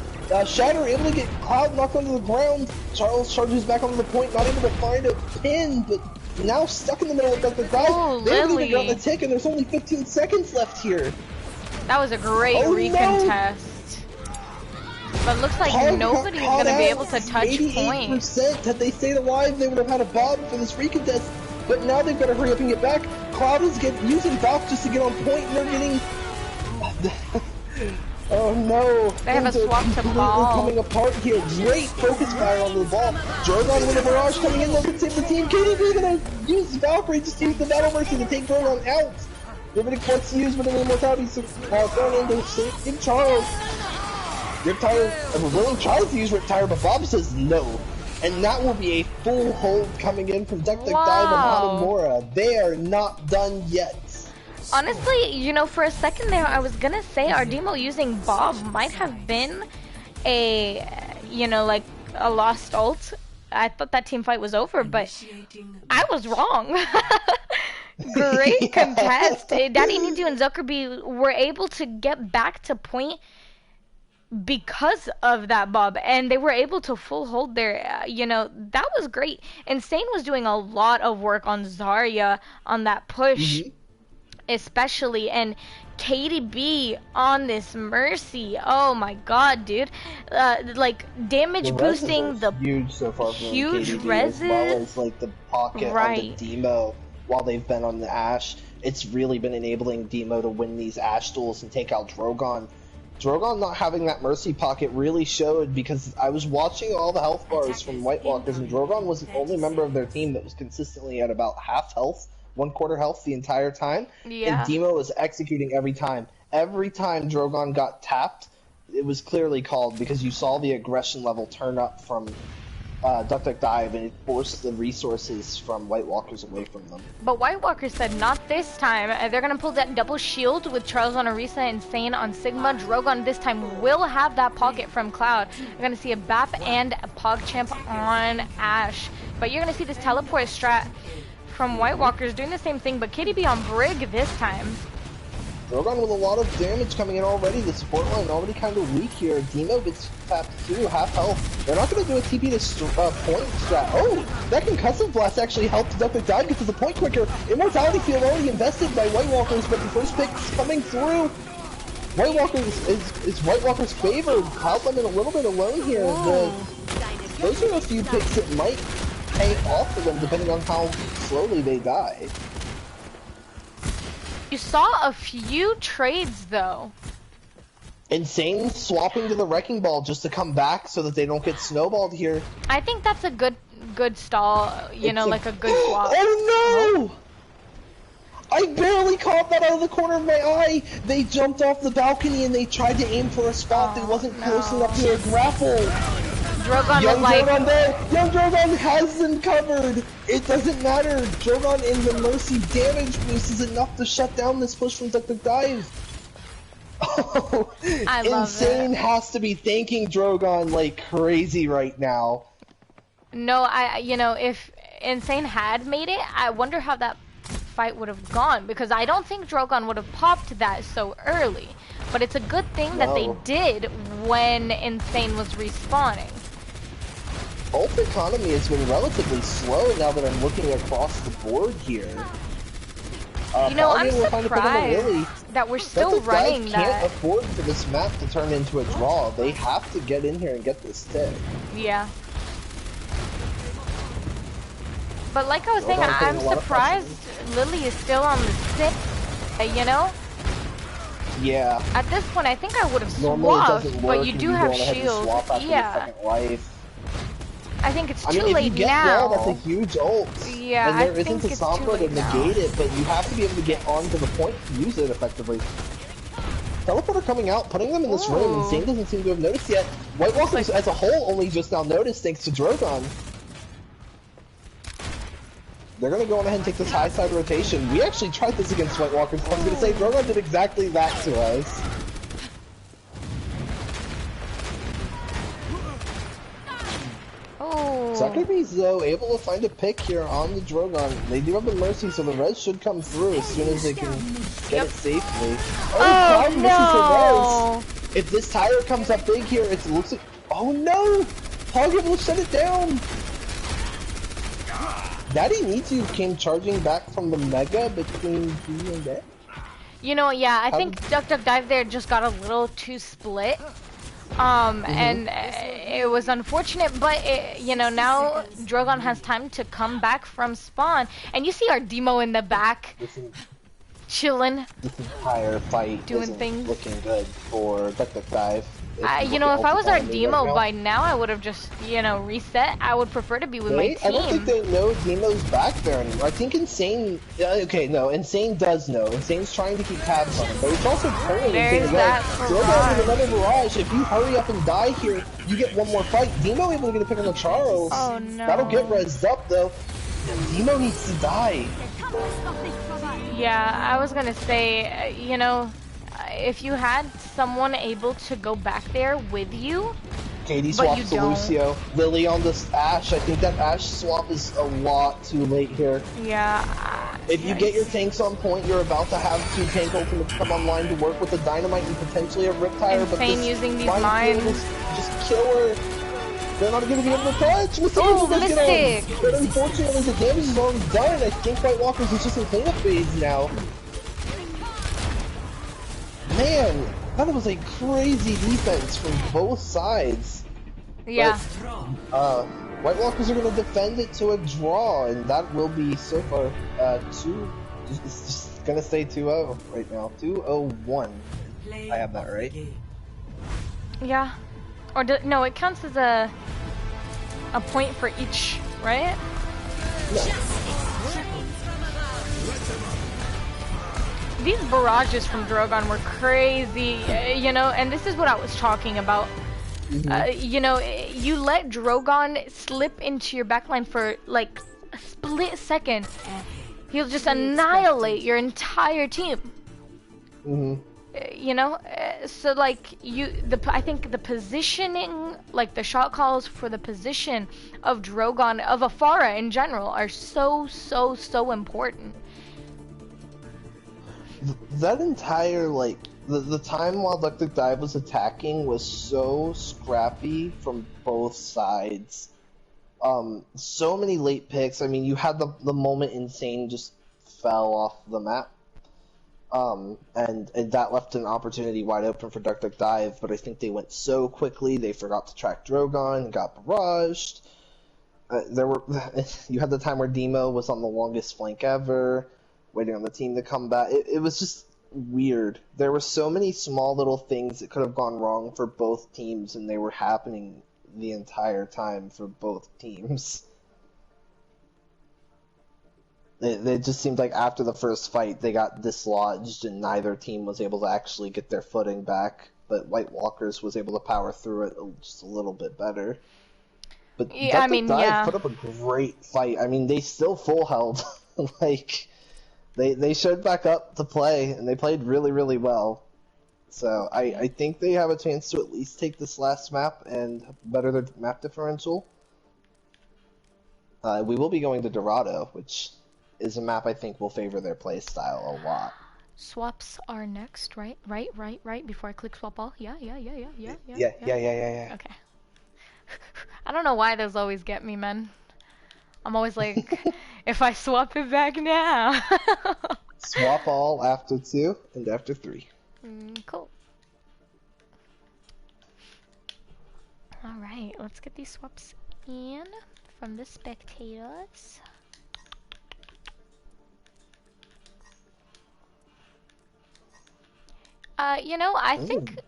Shatter, able to get Cloud knocked onto the ground. Charles charges back onto the point, not able to find a pin, but now stuck in the middle of Dr. Dive. They're able to get on the tick, and there's only 15 seconds left here. That was a great recontest. But it looks like nobody's going to be able to touch point. 88%. Had they stayed alive, they would have had a bob for this recontest. But now they've got to hurry up and get back. Cloud is using Valk just to get on point, and they're getting... Oh no! They have a swap to ball. Coming apart here. Great focus fire on the ball. Drogon with a barrage coming in. They can save the team. KDB gonna use Valkyrie just to use the Battle Mercy to take Drogon out. Everybody wants to use with an immortality thrown into save Charles. Riptire, willing tries to use Riptire, but Bob says no. And that will be a full hold coming in from Duck Dive and Hanamura. They are not done yet. Honestly, you know, for a second there, I was gonna say our Demo using Bob might have been a, you know, like a lost ult. I thought that team fight was over, but I was wrong. Great contest. Daddy Needs You and Zuckerby were able to get back to point because of that Bob, and they were able to full hold there. You know, that was great. Insane was doing a lot of work on Zarya on that push. Especially, and KDB on this Mercy. Oh my god, dude. Like, damage boosting the huge so far from huge KDB, reses. As well as, like, the pocket on the Demo while they've been on the Ashe. It's really been enabling Demo to win these Ashe duels and take out Drogon. Drogon not having that Mercy pocket really showed, because I was watching all the health bars from White Walkers, and Drogon was the only member of their team that was consistently at about half health. 1/4 health the entire time, and Demo was executing every time. Every time Drogon got tapped, it was clearly called, because you saw the aggression level turn up from Duck Dive, and it forced the resources from White Walkers away from them. But White Walkers said not this time. They're gonna pull that double shield with Charles on Orisa, Insane on Sigma. Drogon this time will have that pocket from Cloud. You're gonna see a BAP and a PogChamp on Ashe. But you're gonna see this teleport strat from White Walkers doing the same thing, but KDB on Brig this time. Drogon with a lot of damage coming in already. The support line already kind of weak here. Demo gets tapped too, half health. They're not going to do a TP to point strat. Oh, that concussive blast actually helped Duck Dive get to the point quicker. Immortality field already invested by White Walkers, but the first pick's coming through. White Walkers is White Walkers favored. Cloud Lemon a little bit alone here. Those are a few picks that might pay off for them depending on how slowly they die. You saw a few trades though. Insane swapping to the Wrecking Ball just to come back so that they don't get snowballed here. I think that's a good stall, you know, like a good swap. Oh no! I barely caught that out of the corner of my eye. They jumped off the balcony and they tried to aim for a spot that wasn't close enough to a grapple. Drogon was like... Young Drogon has them covered! It doesn't matter! Drogon in the Mercy damage boost is enough to shut down this push from Duck Dive. Oh, I love Insane it. Has to be thanking Drogon like crazy right now. No, you know, if Insane had made it, I wonder how that fight would have gone, because I don't think Drogon would have popped that so early. But it's a good thing that they did when Insane was respawning. Ult economy has been relatively slow now that I'm looking across the board here. You know, I'm surprised that we're still running that. Can't afford for this map to turn into a draw. They have to get in here and get this tick. Yeah. But like I was saying, I'm surprised Lily is still on the stick, you know? Yeah. At this point, I think I would have swapped, but you do have shields. Yeah. I think it's too late now. That's a huge ult. Yeah, and there isn't a Sombra to negate it, but you have to be able to get onto the point to use it effectively. Teleporter coming out, putting them in this room. Insane doesn't seem to have noticed yet. White Walkers as a whole only just now noticed thanks to Drogon. They're going to go on ahead and take this high side rotation. We actually tried this against White Walkers. I was going to say, Drogon did exactly that to us. Zuckerby's, though, able to find a pick here on the Drogon. They do have the Mercy, so the res should come through as soon as they can get it safely. Oh, no! Misses the res. If this tire comes up big here, it looks like... Oh, no! Hog able to shut it down! Daddy Nitu came charging back from the Mega between B and A. You know, yeah, I think Duck Duck Dive there just got a little too split. And it was unfortunate, but you know, now Drogon has time to come back from spawn, and you see our Demo in the back, chilling. This entire fight doing things, looking good for Duck Duck Dive. You know, if I was our Demo by now, I would have just, you know, reset. I would prefer to be with my team. I don't think they know Demo's back there anymore. I think Insane... okay, no, Insane does know. Insane's trying to keep tabs on him, but it's also pulling Insane away. Drogon with another barrage. If you hurry up and die here, you get one more fight. Demo able to get a pick on the Charles. Oh, no. That'll get rezzed up, though. Demo needs to die. Yeah, I was gonna say, you know... if you had someone able to go back there with you, Katie swaps to Lucio. Lily on this Ashe. I think that Ashe swap is a lot too late here. Yeah. If you get your tanks on point, you're about to have 2 tank ultimates come online to work with the Dynamite and potentially a Riptire. Insane, but this using these mines. Just kill her. They're not going to be able to touch. Oh, Mystic! But unfortunately, the damage is already done. I think White Walkers is just in cleanup phase now. Man, that was a crazy defense from both sides. Yeah. But, White Walkers are going to defend it to a draw, and that will be so far it's just going to stay 2-0 right now. 2-0-1. I have that right. Yeah. Or no, it counts as a point for each, right? No. These barrages from Drogon were crazy, you know, and this is what I was talking about. You know, you let Drogon slip into your backline for like a split second, he'll just annihilate your entire team. You know, so like I think the positioning, like the shot calls for the position of Drogon, of Afara in general, are so important. That entire, like, the time while Duck Duck Dive was attacking was so scrappy from both sides. So many late picks. I mean, you had the moment Insane just fell off the map. And that left an opportunity wide open for Duck Duck Dive, but I think they went so quickly, they forgot to track Drogon and got barraged. You had the time where Demo was on the longest flank ever, waiting on the team to come back. It was just weird. There were so many small little things that could have gone wrong for both teams, and they were happening the entire time for both teams. It just seemed like after the first fight, they got dislodged, and neither team was able to actually get their footing back. But White Walkers was able to power through it just a little bit better. But yeah, Dive put up a great fight. I mean, they still full held. Like, they showed back up to play, and they played really, really well. So I think they have a chance to at least take this last map and better their map differential. We will be going to Dorado, which is a map I think will favor their play style a lot. Swaps are next, right? Right. Before I click swap all. Yeah. Yeah. Okay. I don't know why those always get me, man. I'm always like, if I swap it back now. Swap all after 2 and after 3. Cool. Alright, let's get these swaps in from the spectators. I think...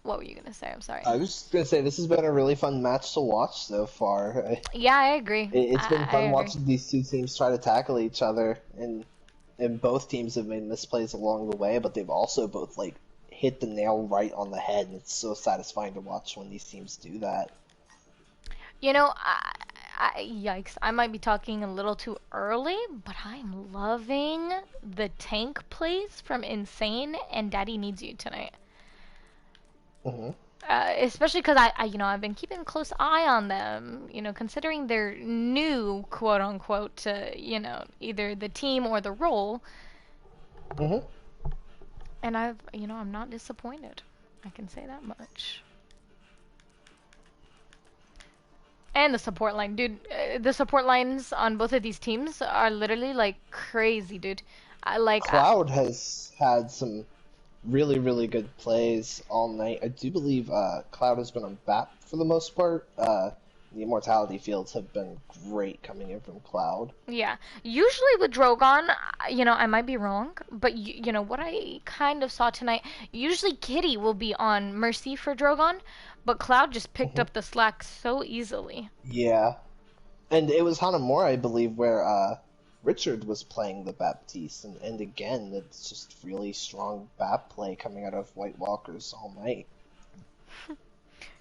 What were you gonna say? I'm sorry. I was just gonna say, this has been a really fun match to watch so far. Yeah, I agree. It's been fun watching these two teams try to tackle each other, and both teams have made misplays along the way, but they've also both, like, hit the nail right on the head, and it's so satisfying to watch when these teams do that. You know, yikes, I might be talking a little too early, but I'm loving the tank plays from Insane and Daddy Needs You tonight. Especially because I've been keeping a close eye on them, considering they're new, quote unquote, to, either the team or the role. And I'm not disappointed. I can say that much. And the support line, dude. The support lines on both of these teams are literally, like, crazy, dude. Cloud has had some really, really good plays all night. I do believe Cloud has been on BAP for the most part. The Immortality fields have been great coming in from Cloud. Yeah. Usually with Drogon, I might be wrong, but what I kind of saw tonight, usually Kitty will be on Mercy for Drogon, but Cloud just picked up the slack so easily. Yeah. And it was Hanamura, I believe, where Richard was playing the Baptiste, and again, it's just really strong BAP play coming out of White Walkers all night.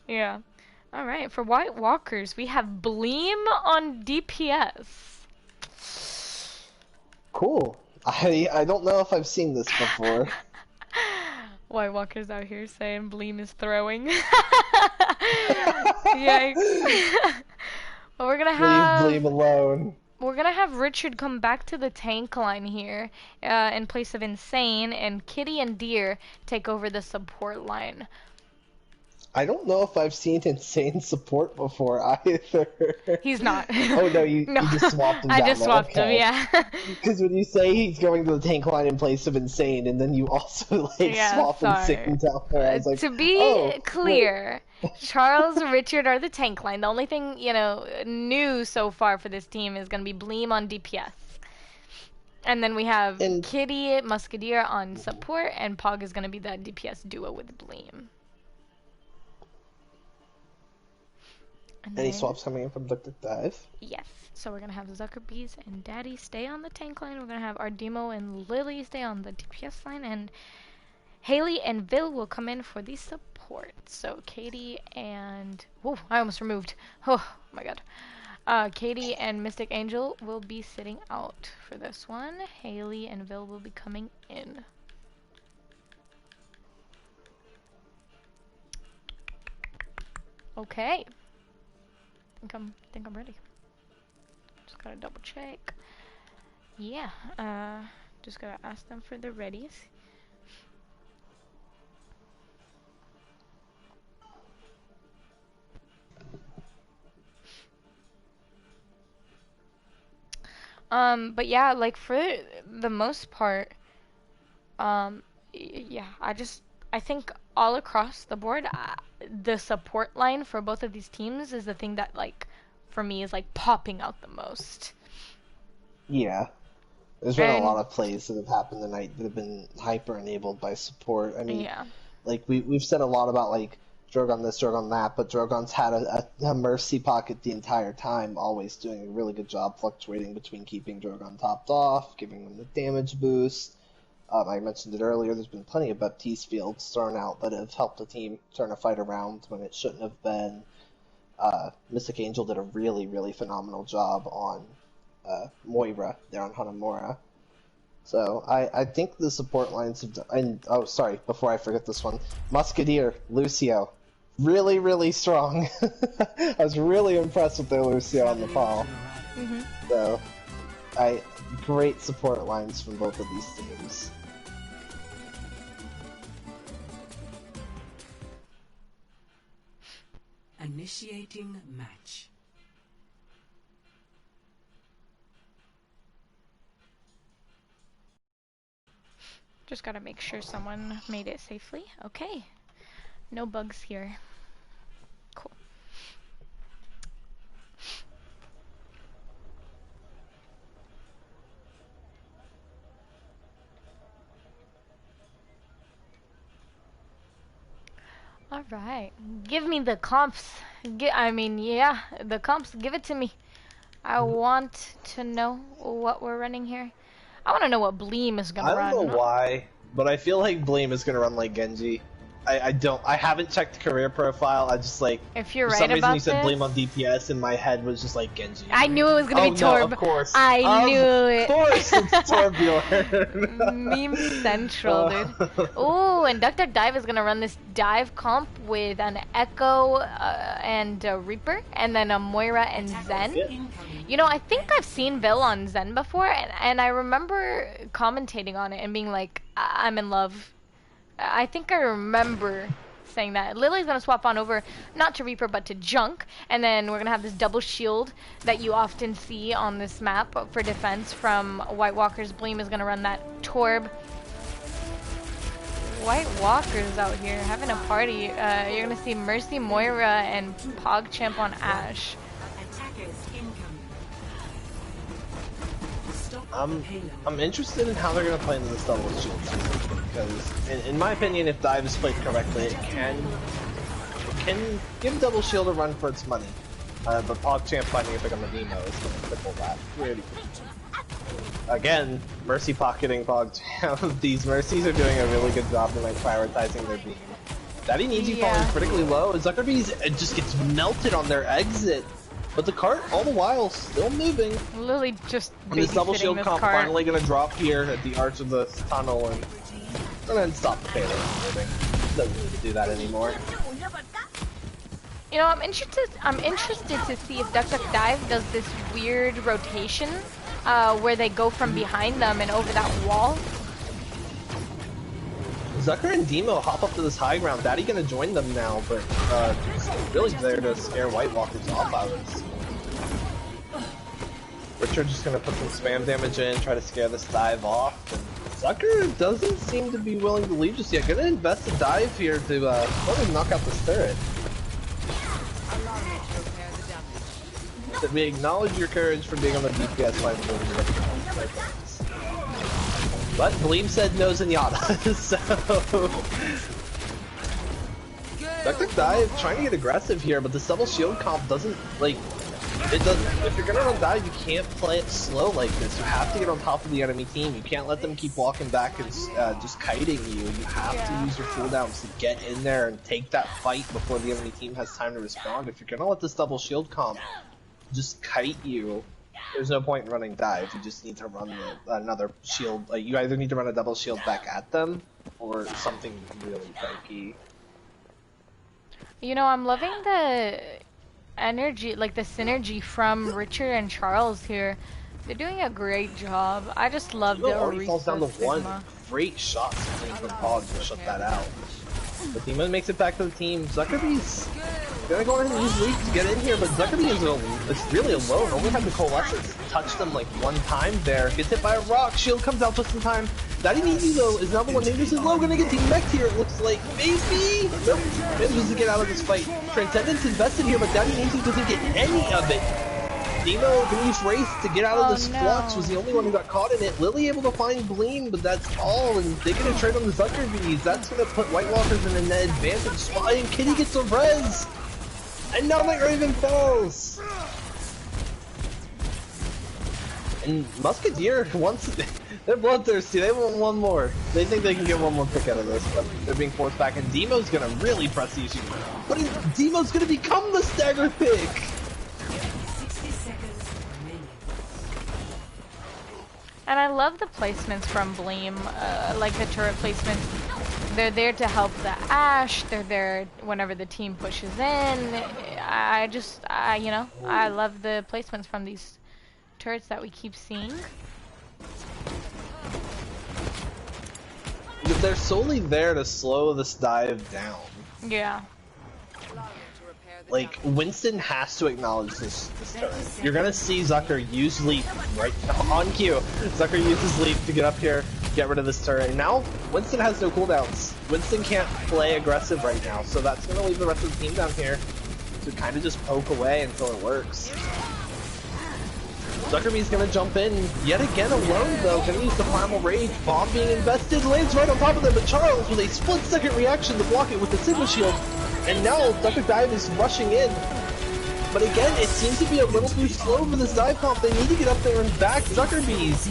Yeah. Alright, for White Walkers, we have Bleem on DPS. Cool. I don't know if I've seen this before. White Walkers out here saying Bleem is throwing. Yikes. Well, we're gonna have... Leave Bleem alone. We're gonna have Richard come back to the tank line here, in place of Insane, and Kitty and Deer take over the support line. I don't know if I've seen Insane support before either. He's not. Oh no, you just swapped him. I just swapped him, yeah. Because when you say he's going to the tank line in place of Insane, and then you also swap Insane down there, I was like, to be clear, Charles and Richard are the tank line. The only thing new so far for this team is going to be Bleem on DPS. And then we have Kitty, Musketeer on support, and Pog is going to be that DPS duo with Bleem. Any swaps coming in from WK12? Yes. So we're going to have Zuckerbees and Daddy stay on the tank line. We're going to have Ardemo and Lily stay on the DPS line. And Haley and Vil will come in for the support. So Katie and... Whoa, I almost removed. Oh, my God. Katie and Mystic Angel will be sitting out for this one. Haley and Vil will be coming in. Okay. I think I'm ready. Just gotta double check. Yeah, just gotta ask them for the readies. But yeah, like for the most part, yeah, I think all across the board, the support line for both of these teams is the thing that, like, for me is, like, popping out the most. Yeah. There's been a lot of plays that have happened tonight that have been hyper-enabled by support. I mean, like, we've said a lot about, like, Drogon this, Drogon that, but Drogon's had a mercy pocket the entire time, always doing a really good job fluctuating between keeping Drogon topped off, giving them the damage boost. I mentioned it earlier, there's been plenty of Baptiste fields thrown out that have helped the team turn a fight around when it shouldn't have been. Mystic Angel did a really, really phenomenal job on Moira there on Hanamura. So I think the support lines have done... And, oh, sorry, before I forget this one. Musketeer, Lucio. really, really strong. I was really impressed with their Lucio on the Paul. So, great support lines from both of these teams. Initiating match. Just gotta make sure someone made it safely. Okay. No bugs here. Cool. Alright. Give me the comps. Yeah, the comps. Give it to me. I want to know what we're running here. I want to know what Bleem is gonna run. I don't know why, but I feel like Bleem is gonna run like Genji. I haven't checked the career profile. I just like, if you're for right some reason about you said this, Bleem on DPS, and my head was just like Genji. I knew it was gonna be Torb. No, of course. I knew it. Of course, it's Torbular. Meme central, dude. Ooh, and Duck Duck Dive is gonna run this dive comp with an Echo and a Reaper, and then a Moira and Zen. You know, I think I've seen Vil on Zen before, and I remember commentating on it and being like, I'm in love. I think I remember saying that. Lily's gonna swap on over, not to Reaper, but to Junk, and then we're gonna have this double shield that you often see on this map for defense from White Walkers. Bleem is gonna run that Torb. White Walkers out here having a party. You're gonna see Mercy, Moira, and PogChamp on Ashe. I'm interested in how they're going to play into this double shield system, because in my opinion, if Dive is played correctly, it can give double shield a run for its money. But PogChamp finding a pick on the Demo is going to cripple that pretty quickly. Again, Mercy pocketing PogChamp. These Mercies are doing a really good job of like prioritizing their beam. Daddy needs you falling critically low, and Zuckerbees just gets melted on their exit. But the cart, all the while, still moving. Lily just and this double shield comp finally gonna drop here at the arch of the tunnel and then stop the payload from moving. Doesn't need to do that anymore. You know, I'm interested to see if Duck Duck Dive does this weird rotation where they go from behind them and over that wall. Zucker and Demo hop up to this high ground. Daddy gonna join them now, but really there to scare White Walkers off, I was. Richard just gonna put some spam damage in, try to scare this dive off. And Zucker doesn't seem to be willing to leave just yet. Gonna invest a dive here to probably knock out this turret. We acknowledge your courage for being on the DPS line. But Bleem said no Zenyatta, so... Duck Duck Dive trying to get aggressive here, but this double shield comp doesn't, like... It doesn't... If you're gonna run dive, you can't play it slow like this. You have to get on top of the enemy team. You can't let them keep walking back and just kiting you. You have to use your cooldowns to get in there and take that fight before the enemy team has time to respond. If you're gonna let this double shield comp just kite you, there's no point in running dive. You just need to run another shield. Like, you either need to run a double shield back at them, or something really funky. You know, I'm loving the energy, like the synergy from Richard and Charles here. They're doing a great job. I just love the already falls down to one great shot from Hog to shut that out. But Demon makes it back to the team. Zuckerbee's gonna go ahead and use Leak to get in here, but Zuckerbee is really alone. Only had the Coalescence touch them like one time there. Gets hit by a rock, shield comes out just in time. Daddy Neezy though is now the one named as low, gonna get demeched here, it looks like. Maybe! Nope, manages to get out of this fight. Transcendence invested here, but Daddy Neezy doesn't get any of it. Demo gonna use Wraith to get out of this flux, was the only one who got caught in it. Lily able to find Bleem, but that's all, and they get a trade on the Zuckerbees. That's gonna put White Walkers in an advantage spot, and Kitty gets a res! And now Night Raven falls! And Musketeer wants... They're bloodthirsty, they want one more. They think they can get one more pick out of this, but they're being forced back, and Demo's gonna really press the issue. But Demo's gonna become the stagger pick! And I love the placements from Bleem, like the turret placements. they're there to help the Ashe. They're there whenever the team pushes in. You know, I love the placements from these turrets that we keep seeing. They're solely there to slow this dive down. Yeah. Like, Winston has to acknowledge this turret. You're gonna see Zucker use Leap right on cue. Zucker uses Leap to get up here, get rid of this turret. And now, Winston has no cooldowns. Winston can't play aggressive right now, so that's gonna leave the rest of the team down here to kind of just poke away until it works. Zuckerby's gonna jump in yet again alone though, gonna use the Primal Rage. Bomb being invested, lands right on top of them, but Charles with a split-second reaction to block it with the Sigma Shield. And now Dr. Dive is rushing in. But again, it seems to be a little too slow for this dive comp. They need to get up there and back Zuckerby's.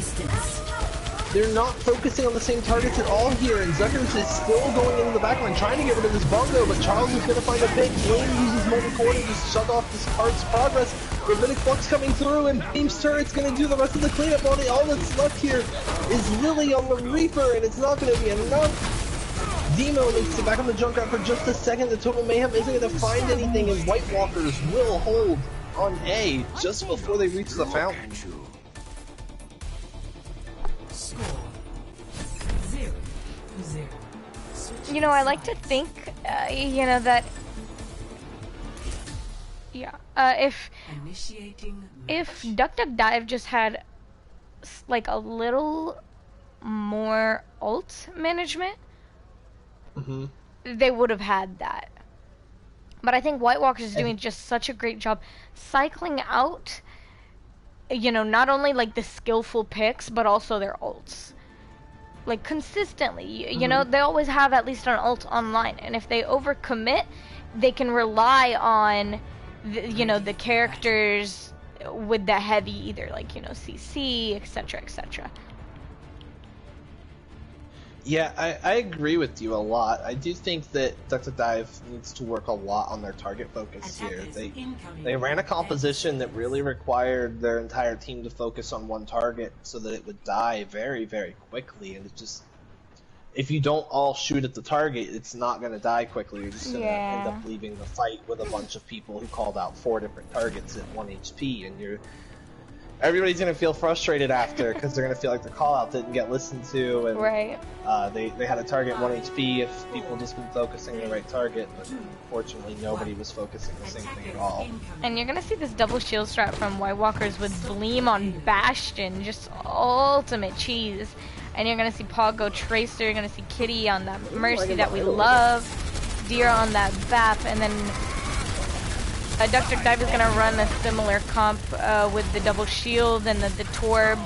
They're not focusing on the same targets at all here, and Zuckers is still going into the backline, trying to get rid of this bongo, but Charles is going to find a pick. Blaine uses multi-core to just shut off this card's progress. Rabbinic Flux coming through, and Beam's turret's going to do the rest of the cleanup on it. All that's left here is Lily on the Reaper, and it's not going to be enough. Demo needs to back on the Junkrat for just a second. The Total Mayhem isn't going to find anything, and White Walkers will hold on A just before they reach the fountain. You know, I like to think, you know, that, yeah, if Duck Duck Dive just had, like, a little more ult management, they would have had that. But I think White Walkers is doing just such a great job cycling out, you know, not only, like, the skillful picks, but also their ults. Like, consistently, you know, they always have at least an ult online, and if they overcommit, they can rely on, you know, the characters with the heavy, either, like, you know, CC, etc., etc. Yeah, I agree with you a lot. I do think that Dr. Dive needs to work a lot on their target focus here. They ran a composition that really required their entire team to focus on one target so that it would die very, very quickly. And it just, if you don't all shoot at the target, it's not going to die quickly. You're just going to end up leaving the fight with a bunch of people who called out 4 different targets at 1 HP, and everybody's gonna feel frustrated after because they're gonna feel like their call out didn't get listened to, and they had a target 1 HP if people just been focusing on the right target, but unfortunately nobody was focusing the same thing at all. And you're gonna see this double shield strat from White Walkers with Bleem on Bastion, just ultimate cheese. And you're gonna see Paul go Tracer, you're gonna see Kitty on that Mercy that we love, Deer on that Bap, and then Dr. Dive is going to run a similar comp with the double shield and the Torb,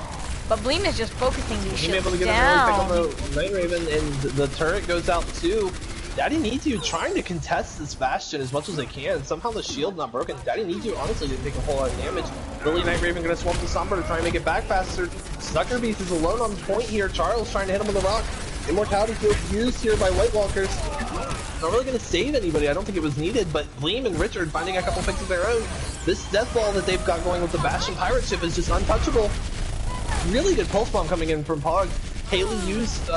but Bleem is just focusing these shields able to get down. Pick on the Night Raven, and the turret goes out too. Daddy Needs You trying to contest this Bastion as much as they can. Somehow the shield not broken. Daddy Needs You honestly didn't take a whole lot of damage. Lily Night Raven going to swamp the Sombra to try and make it back faster. Sucker Beast is alone on point here. Charles trying to hit him with a rock. Immortality field used here by White Walkers. Not really going to save anybody. I don't think it was needed, but Bleem and Richard finding a couple picks of their own. This death ball that they've got going with the Bastion pirate ship is just untouchable. Really good pulse bomb coming in from Pog. Haley used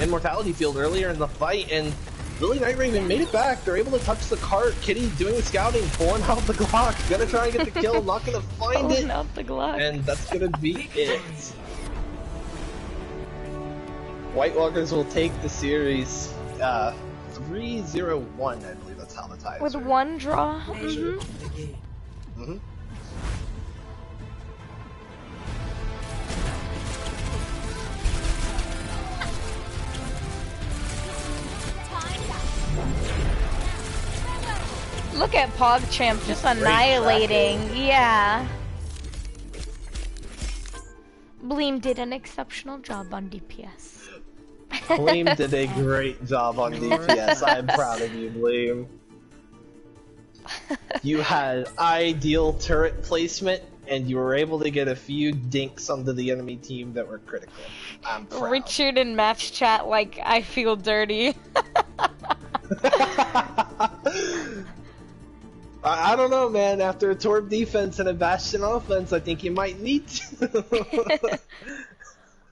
Immortality field earlier in the fight, and Lily Night Raven made it back. They're able to touch the cart. Kitty doing the scouting, pulling out the Glock. Gonna try and get the kill, not gonna find it. Out the Glock. And that's gonna be it. White Walkers will take the series 3-0-1, I believe that's how the ties with are. one draw. Look at PogChamp just annihilating. Yeah. Bleem did an exceptional job on DPS. Bleem did a great job on DPS. I'm proud of you, Bleem. You had ideal turret placement, and you were able to get a few dinks onto the enemy team that were critical. I'm proud. Richard in match chat like, I feel dirty. I don't know, man. After a Torb defense and a Bastion offense, I think you might need to.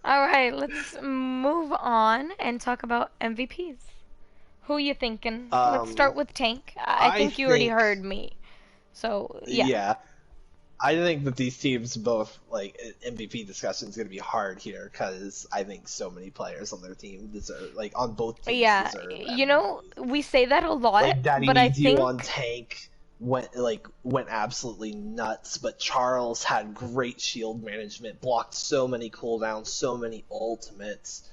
All right, let's move on and talk about MVPs. Who you thinking? Let's start with Tank. I think you already heard me. So, yeah. Yeah. I think that these teams both, like, MVP discussion is going to be hard here because I think so many players on their team deserve, like, on both teams deserve MVP. You know, we say that a lot, like, Daddy but Needs I think... You on Tank went absolutely nuts, but Charles had great shield management, blocked so many cooldowns, so many ultimates.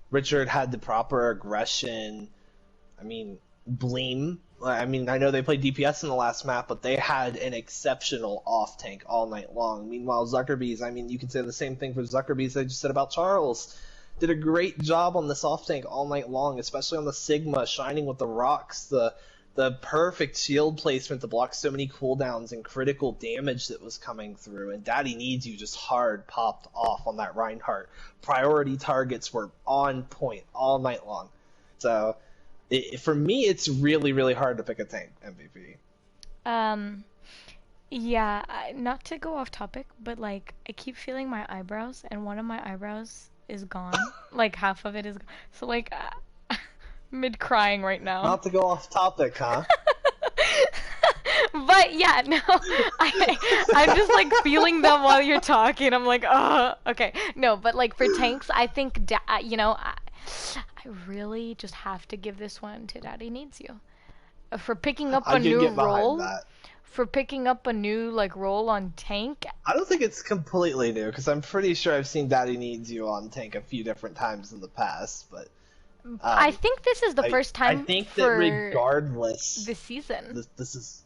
Richard had the proper aggression. I mean, Bleem. I mean, I know they played DPS in the last map, but they had an exceptional off tank all night long. Meanwhile, Zuckerbees, I mean, you could say the same thing for Zuckerbees I just said about Charles. Did a great job on this off tank all night long, especially on the Sigma, shining with the rocks, the perfect shield placement to block so many cooldowns and critical damage that was coming through. And Daddy Needs You just hard popped off on that Reinhardt. Priority targets were on point all night long. So... for me, it's really, really hard to pick a tank MVP. Yeah, not to go off topic, but like I keep feeling my eyebrows, and one of my eyebrows is gone. Like half of it is gone. So like, mid crying right now. Not to go off topic, huh? But yeah, no, I'm just like feeling them while you're talking. I'm like, oh, okay, no, but like for tanks, I think you know. I really just have to give this one to Daddy Needs You. For picking up a new role. For picking up a new like role on tank. I don't think it's completely new, because I'm pretty sure I've seen Daddy Needs You on tank a few different times in the past, but... I think this is the first time I think that regardless... this season. This is...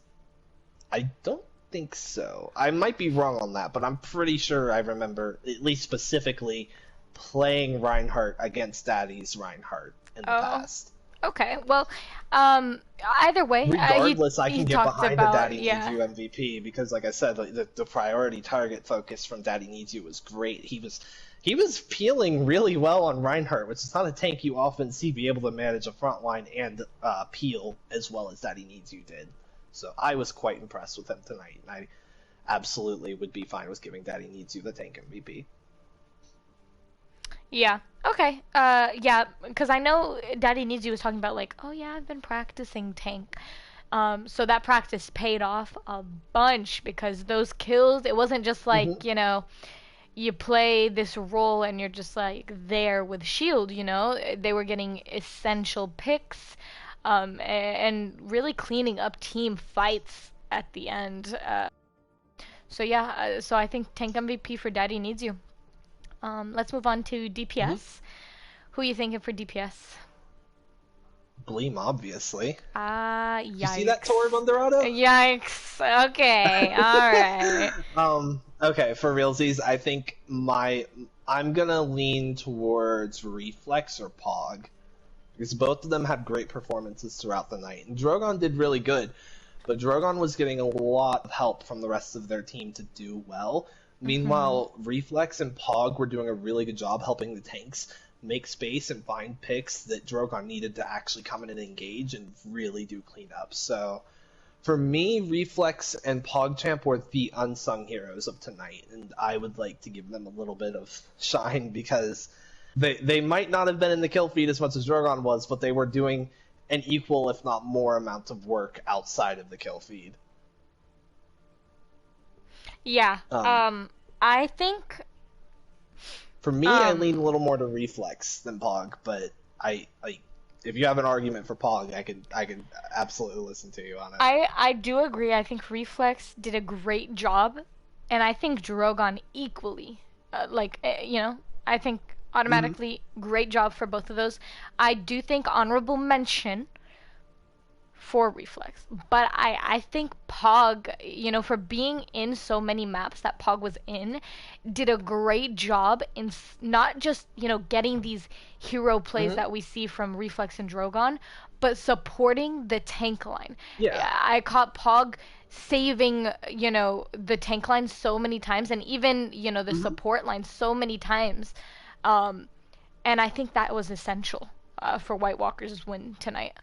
I don't think so. I might be wrong on that, but I'm pretty sure I remember, at least specifically... playing Reinhardt against Daddy's Reinhardt in the past. Okay, well, either way, regardless, I can get behind the Daddy Needs You MVP because, like I said, the priority target focus from Daddy Needs You was great. He was peeling really well on Reinhardt, which is not a tank you often see be able to manage a front line and peel as well as Daddy Needs You did. So I was quite impressed with him tonight, and I absolutely would be fine with giving Daddy Needs You the tank MVP. Yeah. Okay. Yeah, because I know Daddy Needs You was talking about like, oh yeah, I've been practicing tank. So that practice paid off a bunch because those kills, it wasn't just like, you know, you play this role and you're just like there with shield, you know. They were getting essential picks, and really cleaning up team fights at the end. So yeah, so I think tank MVP for Daddy Needs You. Let's move on to DPS. Who are you thinking for DPS? Bleem, obviously. Yikes. You see that Torb Underauto? Yikes. Okay, alright. Okay, for realsies, I think I'm gonna lean towards Reflex or Pog. Because both of them had great performances throughout the night. And Drogon did really good. But Drogon was getting a lot of help from the rest of their team to do well. Meanwhile, Reflex and Pog were doing a really good job helping the tanks make space and find picks that Drogon needed to actually come in and engage and really do cleanup. So, for me, Reflex and PogChamp were the unsung heroes of tonight, and I would like to give them a little bit of shine because they might not have been in the kill feed as much as Drogon was, but they were doing an equal, if not more, amount of work outside of the kill feed. Yeah, I think... For me, I lean a little more to Reflex than Pog, but if you have an argument for Pog, I could absolutely listen to you on it. I do agree. I think Reflex did a great job, and I think Drogon equally. You know, I think automatically great job for both of those. I do think honorable mention for Reflex, but I think Pog, you know, for being in so many maps that Pog was in, did a great job in not just, you know, getting these hero plays that we see from Reflex and Drogon, but supporting the tank line. Yeah. I caught Pog saving, you know, the tank line so many times, and even, you know, the support line so many times. And I think that was essential for White Walker's win tonight.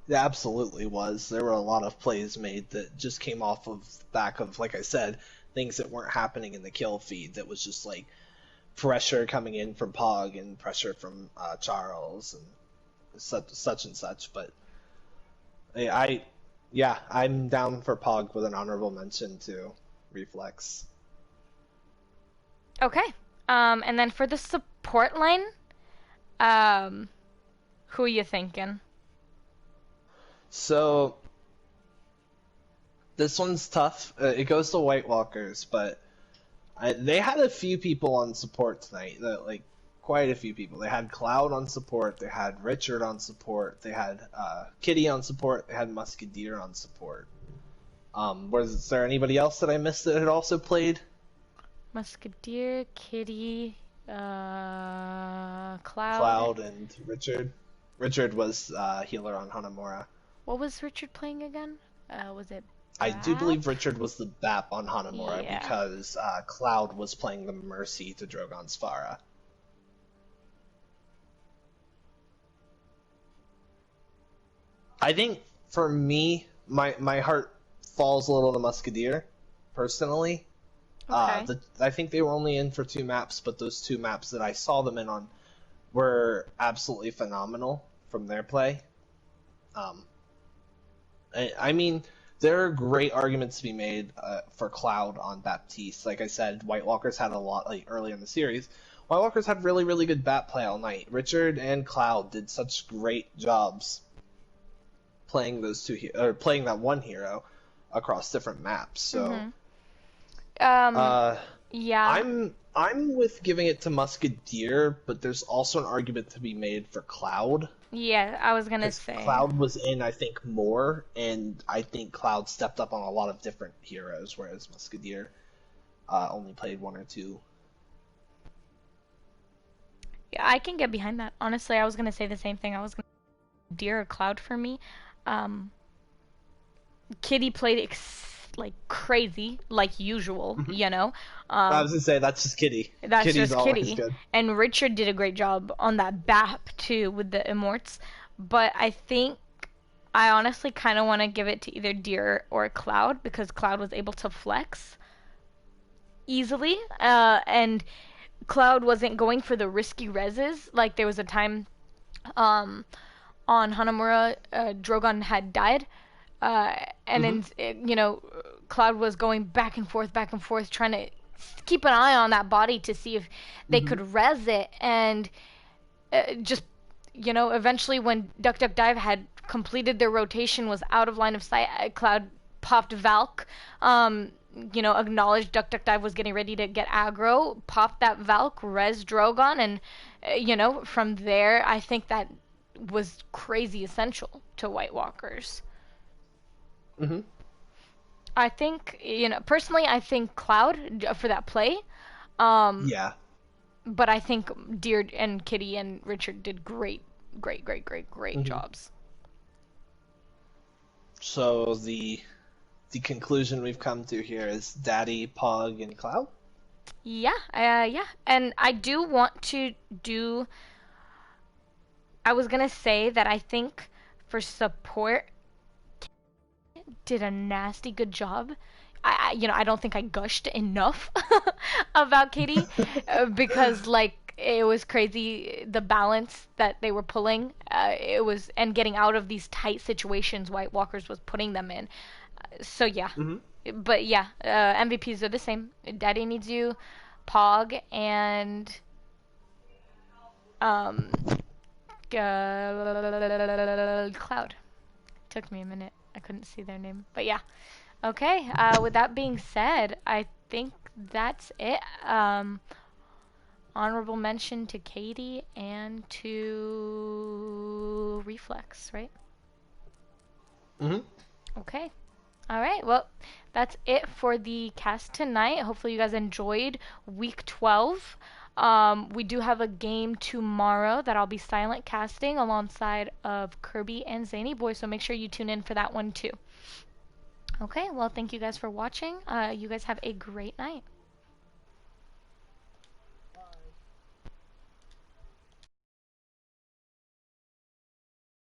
It absolutely was. There were a lot of plays made that just came off of back of, like I said, things that weren't happening in the kill feed that was just like pressure coming in from Pog and pressure from Charles and such and such. But I'm down for Pog with an honorable mention to Reflex. Okay. And then for the support line, who are you thinking? So this one's tough. It goes to White Walkers, but they had a few people on support tonight. Quite a few people. They had Cloud on support. They had Richard on support. They had Kitty on support. They had Musketeer on support. Was there anybody else that I missed that had also played? Musketeer, Kitty, Cloud. Cloud and Richard. Richard was healer on Hanamura. What was Richard playing again? Was it BAP? I do believe Richard was the BAP on Hanamura because Cloud was playing the Mercy to Drogon's Farah. I think for me, my heart falls a little to Musketeer, personally. Okay. I think they were only in for 2 maps, but those 2 maps that I saw them in on were absolutely phenomenal from their play. I mean, there are great arguments to be made for Cloud on Baptiste. Like I said, White Walkers had a lot early in the series. White Walkers had really, really good BAP play all night. Richard and Cloud did such great jobs playing playing that one hero across different maps. So, yeah, I'm with giving it to Musketeer, but there's also an argument to be made for Cloud. Yeah, I was gonna say Cloud was in, I think, more, and I think Cloud stepped up on a lot of different heroes, whereas Musketeer only played 1 or 2. Yeah, I can get behind that. Honestly, I was gonna say the same thing. I was gonna Deer or Cloud for me. Kitty played like crazy, like usual, you know. I was gonna say that's just Kitty. That's Kitty's just Kitty. Good. And Richard did a great job on that BAP too with the Immorts. But I think I honestly kind of want to give it to either Deer or Cloud because Cloud was able to flex easily, and Cloud wasn't going for the risky reses. Like there was a time, on Hanamura, Drogon had died. And then, you know, Cloud was going back and forth, trying to keep an eye on that body to see if they could res it. And just, you know, eventually when Duck Duck Dive had completed their rotation, was out of line of sight, Cloud popped Valk, you know, acknowledged Duck Duck Dive was getting ready to get aggro, popped that Valk, res Drogon, and, you know, from there, I think that was crazy essential to White Walkers. I think, you know, personally, I think Cloud for that play. Yeah. But I think Deer and Kitty and Richard did great jobs. So the conclusion we've come to here is Daddy, Pog, and Cloud? Yeah. And I do want to do... I was going to say that I think for support... did a nasty good job. I don't think I gushed enough about Katie because like it was crazy the balance that they were pulling. It was and getting out of these tight situations White Walkers was putting them in. So yeah, but yeah, MVPs are the same. Daddy Needs You, Pog, and Cloud. Took me a minute. I couldn't see their name. But yeah. Okay. With that being said, I think that's it. Honorable mention to Katie and to Reflex, right? Okay. All right. Well, that's it for the cast tonight. Hopefully you guys enjoyed week 12. We do have a game tomorrow that I'll be silent casting alongside of Kirby and Zany Boy, so make sure you tune in for that one too. Okay, well, thank you guys for watching. You guys have a great night.